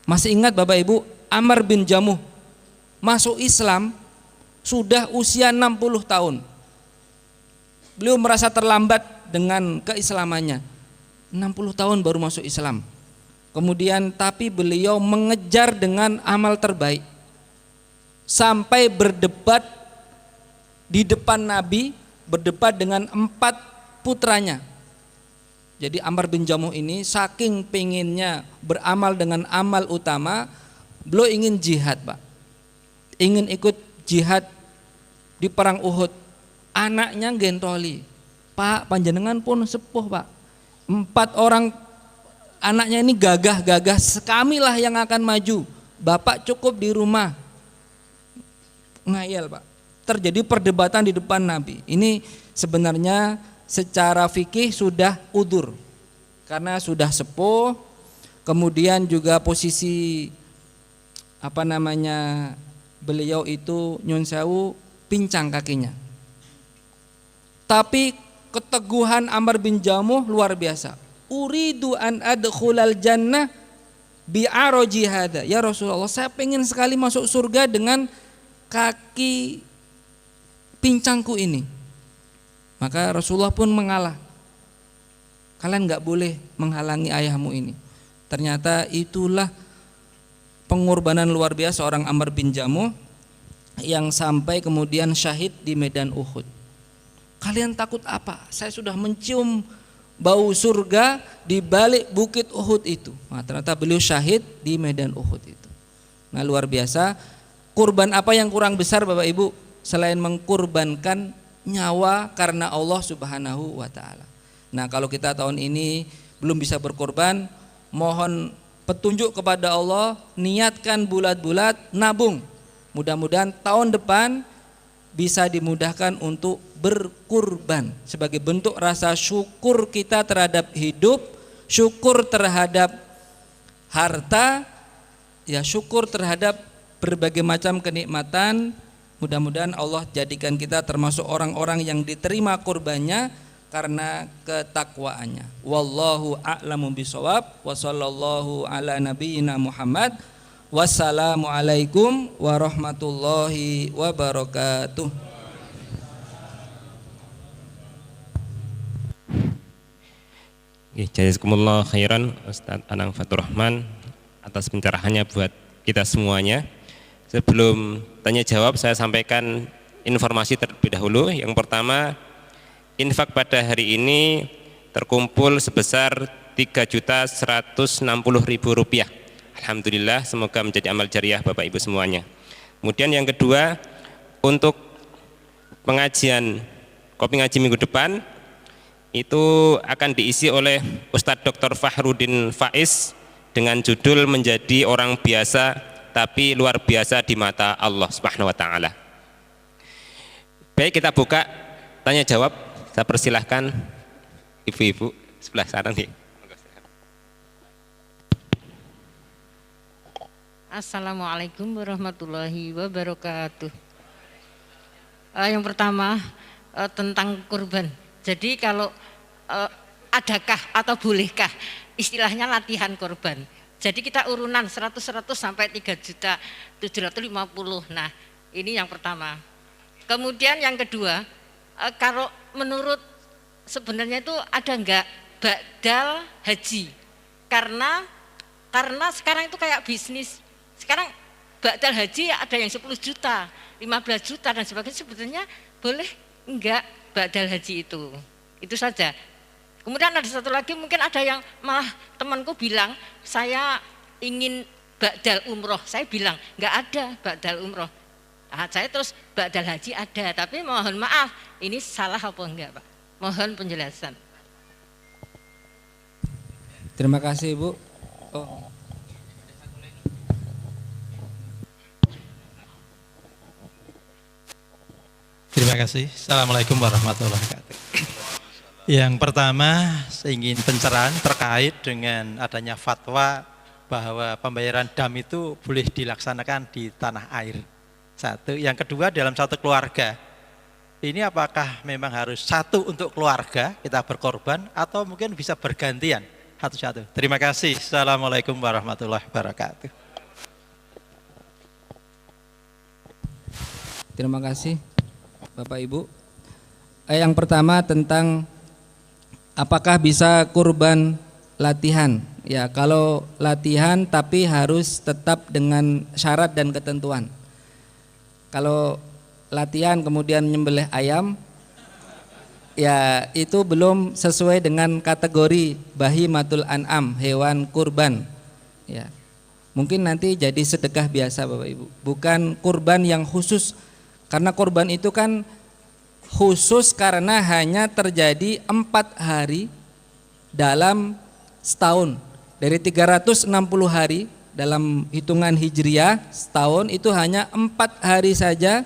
S1: Masih ingat Bapak Ibu, Amr bin Jamuh masuk Islam sudah usia 60 tahun. Beliau merasa terlambat dengan keislamannya. 60 tahun baru masuk Islam. Kemudian tapi beliau mengejar dengan amal terbaik. sampai berdebat di depan Nabi, berdebat dengan 4 putranya. Jadi Ammar bin Jamuh ini saking pengennya beramal dengan amal utama, beliau ingin jihad, Pak. Ingin ikut jihad di perang Uhud. Anaknya gentoli, Pak, panjenengan pun sepuh, Pak. 4 orang anaknya ini gagah-gagah, kamilah yang akan maju. Bapak cukup di rumah. Ngayal, Pak. Terjadi perdebatan di depan Nabi. Ini sebenarnya secara fikih sudah udur karena sudah sepuh, kemudian juga posisi beliau itu nyun sewu pincang kakinya. Tapi keteguhan Ammar bin Jamuh luar biasa. Uridu an adkhulal jannah bi'araji hada. Ya Rasulullah, saya pengen sekali masuk surga dengan kaki pincangku ini. Maka Rasulullah pun mengalah. Kalian nggak boleh menghalangi ayahmu ini. Ternyata itulah pengorbanan luar biasa orang Ammar bin Jamuh yang sampai kemudian syahid di medan Uhud. Kalian takut apa? Saya sudah mencium bau surga di balik bukit Uhud itu. Nah, ternyata beliau syahid di medan Uhud itu. Nah, luar biasa. Kurban apa yang kurang besar Bapak Ibu selain mengkurbankan nyawa karena Allah Subhanahu wa taala. Nah, kalau kita tahun ini belum bisa berkorban, mohon petunjuk kepada Allah, niatkan bulat-bulat nabung. Mudah-mudahan tahun depan bisa dimudahkan untuk berkurban sebagai bentuk rasa syukur kita terhadap hidup, syukur terhadap harta, ya syukur terhadap berbagai macam kenikmatan. Mudah-mudahan Allah jadikan kita termasuk orang-orang yang diterima kurbannya karena ketakwaannya. Wallahu a'lamu bishawab. Wa sallallahu ala nabiyyina Muhammad. Wassalamualaikum warahmatullahi wabarakatuh.
S2: Jazakumullah khairan Ustaz Anang Fatur Rahman atas pencerahannya buat kita semuanya. Sebelum tanya jawab, saya sampaikan informasi terlebih dahulu. Yang pertama, infak pada hari ini terkumpul sebesar Rp3.160.000. Alhamdulillah, semoga menjadi amal jariah Bapak Ibu semuanya. Kemudian yang kedua, untuk pengajian Kopi Ngaji minggu depan itu akan diisi oleh Ustadz Dr. Fahrudin Faiz dengan judul Menjadi Orang Biasa tapi Luar Biasa di Mata Allah Subhanahu wa taala. Baik, kita buka tanya jawab. Saya persilahkan ibu-ibu sebelah sana nih.
S3: Assalamualaikum warahmatullahi wabarakatuh. Yang pertama tentang kurban. Jadi kalau adakah atau bolehkah istilahnya latihan kurban. Jadi kita urunan 100 sampai 3.750.000. Nah, ini yang pertama. Kemudian yang kedua, kalau menurut sebenarnya itu ada enggak ba'dal haji? Karena sekarang itu kayak bisnis. Sekarang ba'dal haji ada yang 10 juta, 15 juta dan sebagainya. Sebetulnya boleh enggak ba'dal haji itu? Itu saja. Kemudian ada satu lagi, mungkin ada yang malah temanku bilang saya ingin ba'dal umroh. Saya bilang enggak ada ba'dal umroh. Nah, saya terus ba'dal haji ada, tapi mohon maaf ini salah apa enggak Pak? Mohon penjelasan.
S1: Terima kasih Ibu.
S4: Terima kasih. Assalamualaikum warahmatullahi wabarakatuh. Yang pertama, saya ingin pencerahan terkait dengan adanya fatwa bahwa pembayaran dam itu boleh dilaksanakan di tanah air. Satu. Yang kedua, dalam satu keluarga. Ini apakah memang harus satu untuk keluarga kita berkorban atau mungkin bisa bergantian satu-satu. Terima kasih. Assalamualaikum warahmatullahi wabarakatuh.
S1: Terima kasih Bapak Ibu. Yang pertama tentang apakah bisa kurban latihan? Ya, kalau latihan tapi harus tetap dengan syarat dan ketentuan. Kalau latihan kemudian nyembelih ayam, ya itu belum sesuai dengan kategori bahimatul an'am, hewan kurban. Ya. Mungkin nanti jadi sedekah biasa Bapak Ibu, bukan kurban yang khusus. Karena kurban itu kan khusus karena hanya terjadi 4 hari dalam setahun. Dari 360 hari dalam hitungan hijriah setahun itu hanya 4 hari saja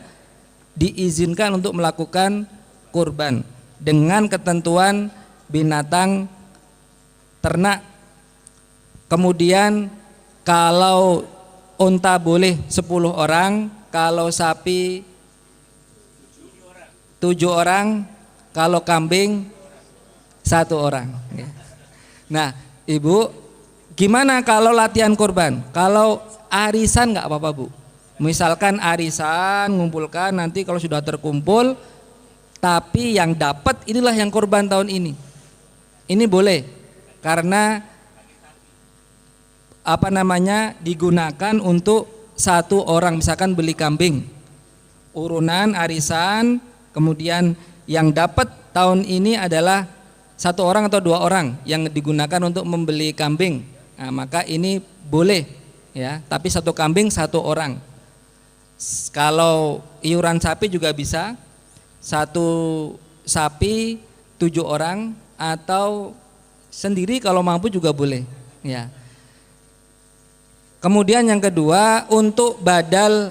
S1: diizinkan untuk melakukan kurban dengan ketentuan binatang ternak. Kemudian kalau unta boleh 10 orang, kalau sapi 7 orang, kalau kambing 1 orang. Nah, Ibu, gimana kalau latihan kurban? Kalau arisan nggak apa-apa Bu. Misalkan arisan ngumpulkan, nanti kalau sudah terkumpul, tapi yang dapat inilah yang kurban tahun ini. Ini boleh, karena digunakan untuk 1 orang. Misalkan beli kambing, urunan arisan, kemudian yang dapat tahun ini adalah 1 orang atau 2 orang yang digunakan untuk membeli kambing. Nah, maka ini boleh ya, tapi 1 kambing 1 orang. Kalau iuran sapi juga bisa, 1 sapi 7 orang, atau sendiri kalau mampu juga boleh ya. Kemudian yang kedua, untuk badal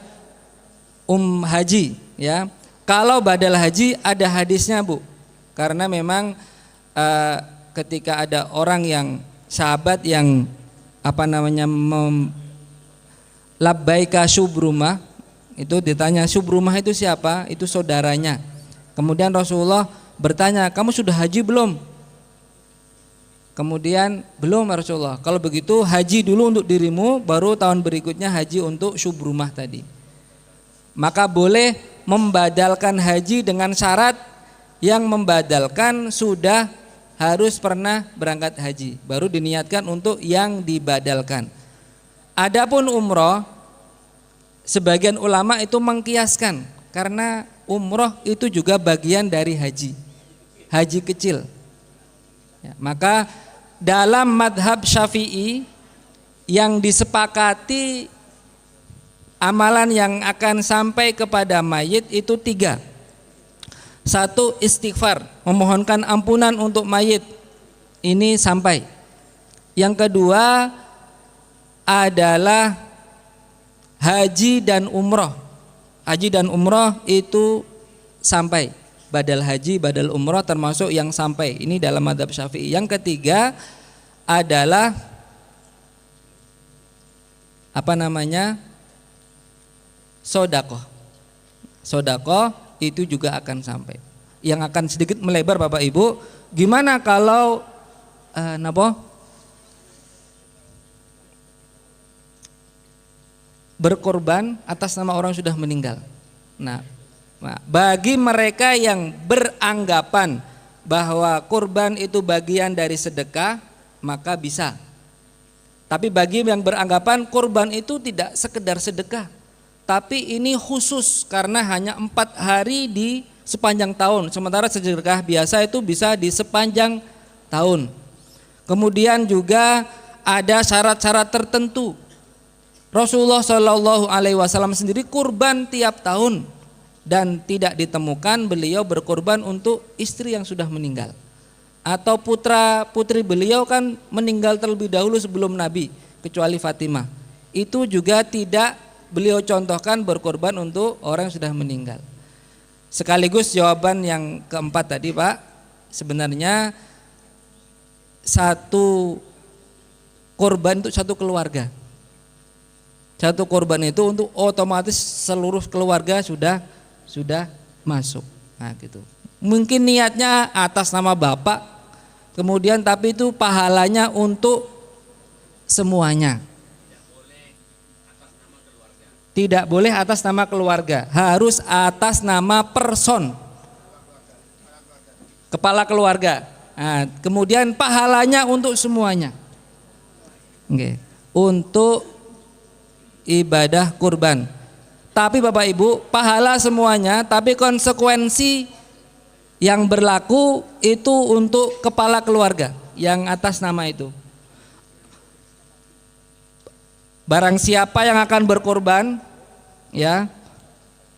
S1: haji ya. Kalau badal haji ada hadisnya Bu. Karena memang ketika ada orang yang sahabat yang labbaika syubrumah, itu ditanya syubrumah itu siapa? Itu saudaranya. Kemudian Rasulullah bertanya, kamu sudah haji belum? Kemudian belum Rasulullah. Kalau begitu haji dulu untuk dirimu, baru tahun berikutnya haji untuk syubrumah tadi. Maka boleh membadalkan haji dengan syarat yang membadalkan sudah harus pernah berangkat haji, baru diniatkan untuk yang dibadalkan. Adapun umroh, sebagian ulama itu mengkiaskan, karena umroh itu juga bagian dari haji, haji kecil ya. Maka dalam madhab Syafi'i yang disepakati amalan yang akan sampai kepada mayit itu 3. 1, istighfar, memohonkan ampunan untuk mayit, ini sampai. Yang kedua adalah haji dan umroh. Haji dan umroh itu sampai. Badal haji, badal umroh termasuk yang sampai. Ini dalam madhab Syafi'i. Yang ketiga adalah sodakoh. Sodakoh itu juga akan sampai. Yang akan sedikit melebar Bapak Ibu, gimana kalau berkorban atas nama orang sudah meninggal. Nah, bagi mereka yang beranggapan bahwa kurban itu bagian dari sedekah, maka bisa. Tapi bagi yang beranggapan kurban itu tidak sekedar sedekah, tapi ini khusus karena hanya 4 hari di sepanjang tahun, sementara sedekah biasa itu bisa di sepanjang tahun. Kemudian juga ada syarat-syarat tertentu. Rasulullah SAW sendiri kurban tiap tahun, dan tidak ditemukan beliau berkorban untuk istri yang sudah meninggal, atau putra putri beliau kan meninggal terlebih dahulu sebelum Nabi, kecuali Fatimah. Itu juga tidak beliau contohkan berkorban untuk orang yang sudah meninggal. Sekaligus jawaban yang keempat tadi Pak, sebenarnya 1 korban untuk 1 keluarga. 1 korban itu untuk otomatis seluruh keluarga sudah masuk. Nah gitu. Mungkin niatnya atas nama bapak, kemudian tapi itu pahalanya untuk semuanya. Tidak boleh atas nama keluarga, harus atas nama person, kepala keluarga. Nah, kemudian pahalanya untuk semuanya. Oke. Untuk ibadah kurban. Tapi Bapak Ibu, pahala semuanya, tapi konsekuensi yang berlaku itu untuk kepala keluarga yang atas nama itu. Barang siapa yang akan berkorban, ya,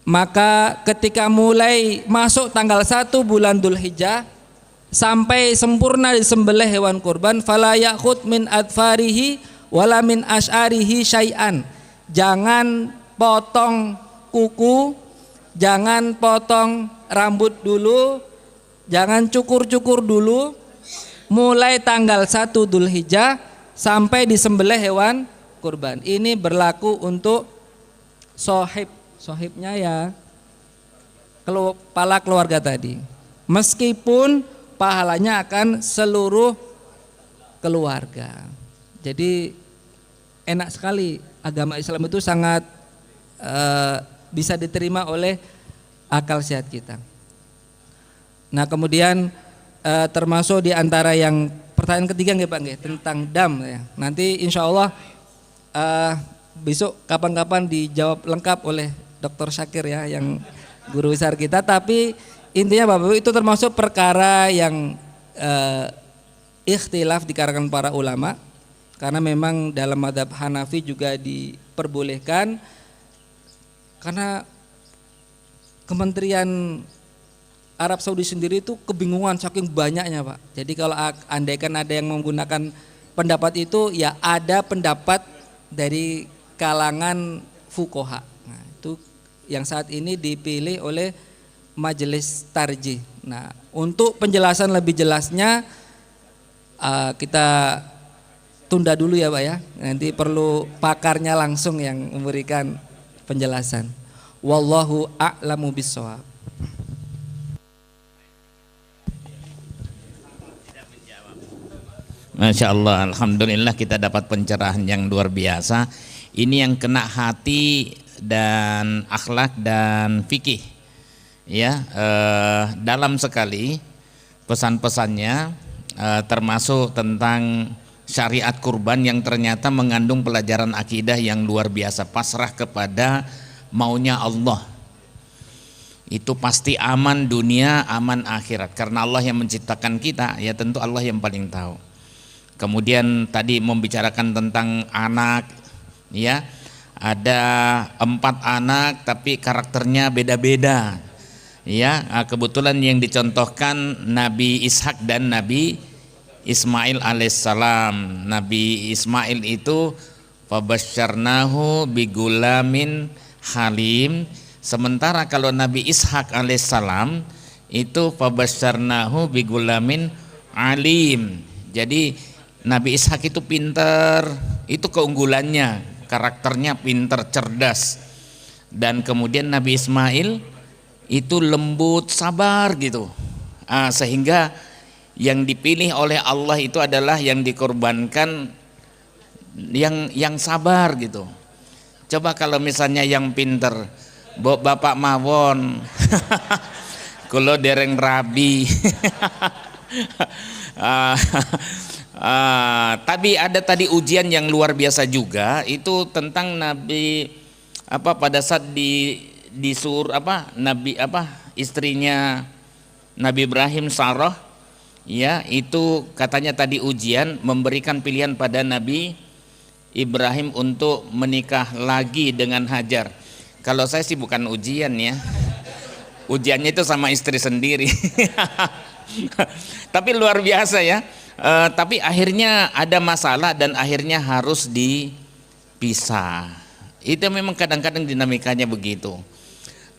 S1: maka ketika mulai masuk tanggal 1 bulan Dzulhijjah sampai sempurna disembelih hewan kurban, fala ya'khud min adfarihi wala min asy'arihi syai'an. Jangan potong kuku, jangan potong rambut dulu, jangan cukur-cukur dulu, mulai tanggal 1 Dzulhijjah sampai disembelih hewan kurban. Ini berlaku untuk sohibnya ya, kepala keluarga tadi. Meskipun pahalanya akan seluruh keluarga. Jadi enak sekali, agama Islam itu sangat bisa diterima oleh akal sehat kita. Nah kemudian termasuk di antara yang pertanyaan ketiga nggih Pak nggih, tentang dam ya. Nanti insya Allah besok kapan-kapan dijawab lengkap oleh Dr. Syakir ya, yang guru besar kita. Tapi intinya Bapak Ibu, itu termasuk perkara yang ikhtilaf di kalangan para ulama, karena memang dalam mazhab Hanafi juga diperbolehkan, karena Kementerian Arab Saudi sendiri itu kebingungan saking banyaknya Pak. Jadi kalau andaikan ada yang menggunakan pendapat itu, ya ada pendapat dari kalangan fuqaha. Nah, itu yang saat ini dipilih oleh Majelis Tarjih. Nah, untuk penjelasan lebih jelasnya kita tunda dulu ya Pak ya. Nanti perlu pakarnya langsung yang memberikan penjelasan. Wallahu a'lamu bissawab.
S5: Masya Allah, alhamdulillah kita dapat pencerahan yang luar biasa. Ini yang kena hati dan akhlak dan fikih. Ya, dalam sekali pesan-pesannya, termasuk tentang syariat kurban yang ternyata mengandung pelajaran akidah yang luar biasa. Pasrah kepada maunya Allah, itu pasti aman dunia, aman akhirat, karena Allah yang menciptakan kita, ya tentu Allah yang paling tahu. Kemudian tadi membicarakan tentang anak, ya ada 4 anak tapi karakternya beda-beda, ya kebetulan yang dicontohkan Nabi Ishak dan Nabi Ismail alaihissalam. Nabi Ismail itu fabasyarnahu bigulamin halim, sementara kalau Nabi Ishak alaihissalam itu fabasyarnahu bigulamin alim. Jadi Nabi Ishak itu pintar, itu keunggulannya, karakternya pintar, cerdas. Dan kemudian Nabi Ismail itu lembut, sabar gitu. Sehingga yang dipilih oleh Allah itu adalah yang dikorbankan yang sabar gitu. Coba kalau misalnya yang pintar, Bapak mawon, kulo dereng rabi. Tapi ada tadi ujian yang luar biasa juga, itu tentang Nabi pada saat disuruh Nabi istrinya Nabi Ibrahim, Sarah, ya itu katanya tadi ujian, memberikan pilihan pada Nabi Ibrahim untuk menikah lagi dengan Hajar. Kalau saya sih bukan ujian ya, ujiannya itu sama istri sendiri. Tapi luar biasa ya. Tapi akhirnya ada masalah dan akhirnya harus dipisah. Itu memang kadang-kadang dinamikanya begitu.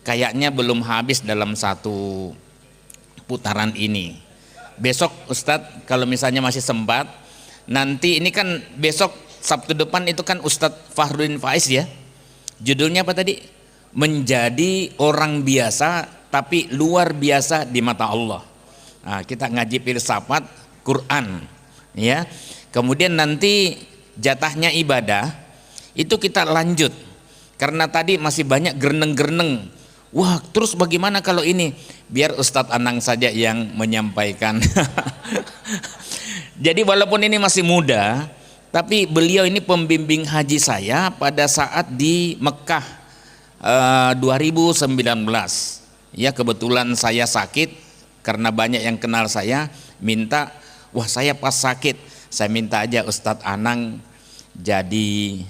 S5: Kayaknya belum habis dalam satu putaran ini. Besok Ustadz kalau misalnya masih sempat, nanti ini kan besok Sabtu depan itu kan Ustadz Fahrudin Faiz ya. Judulnya apa tadi? Menjadi orang biasa tapi luar biasa di mata Allah. Nah, kita ngaji filsafat Quran ya. Kemudian nanti jatahnya ibadah itu kita lanjut. Karena tadi masih banyak gerneng-gerneng. Wah, terus bagaimana kalau ini? Biar Ustadz Anang saja yang menyampaikan. Jadi walaupun ini masih muda, tapi beliau ini pembimbing haji saya pada saat di Mekah 2019. Ya, kebetulan saya sakit karena banyak yang kenal saya minta, wah saya pas sakit saya minta aja Ustadz Anang jadi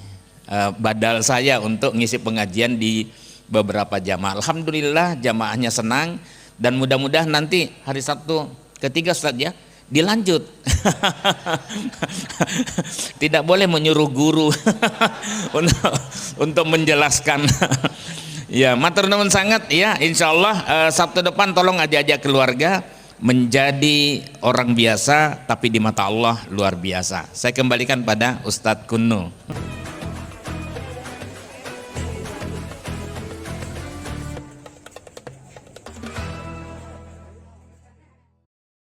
S5: badal saya untuk ngisi pengajian di beberapa jamaah. Alhamdulillah jamaahnya senang dan mudah-mudahan nanti hari Sabtu ketiga Ustadz ya dilanjut. Tidak boleh menyuruh guru untuk menjelaskan. Ya, matur nuwun sangat ya. Insya Allah Sabtu depan tolong ajak-ajak keluarga menjadi orang biasa tapi di mata Allah luar biasa. Saya kembalikan pada Ustadz Kuno.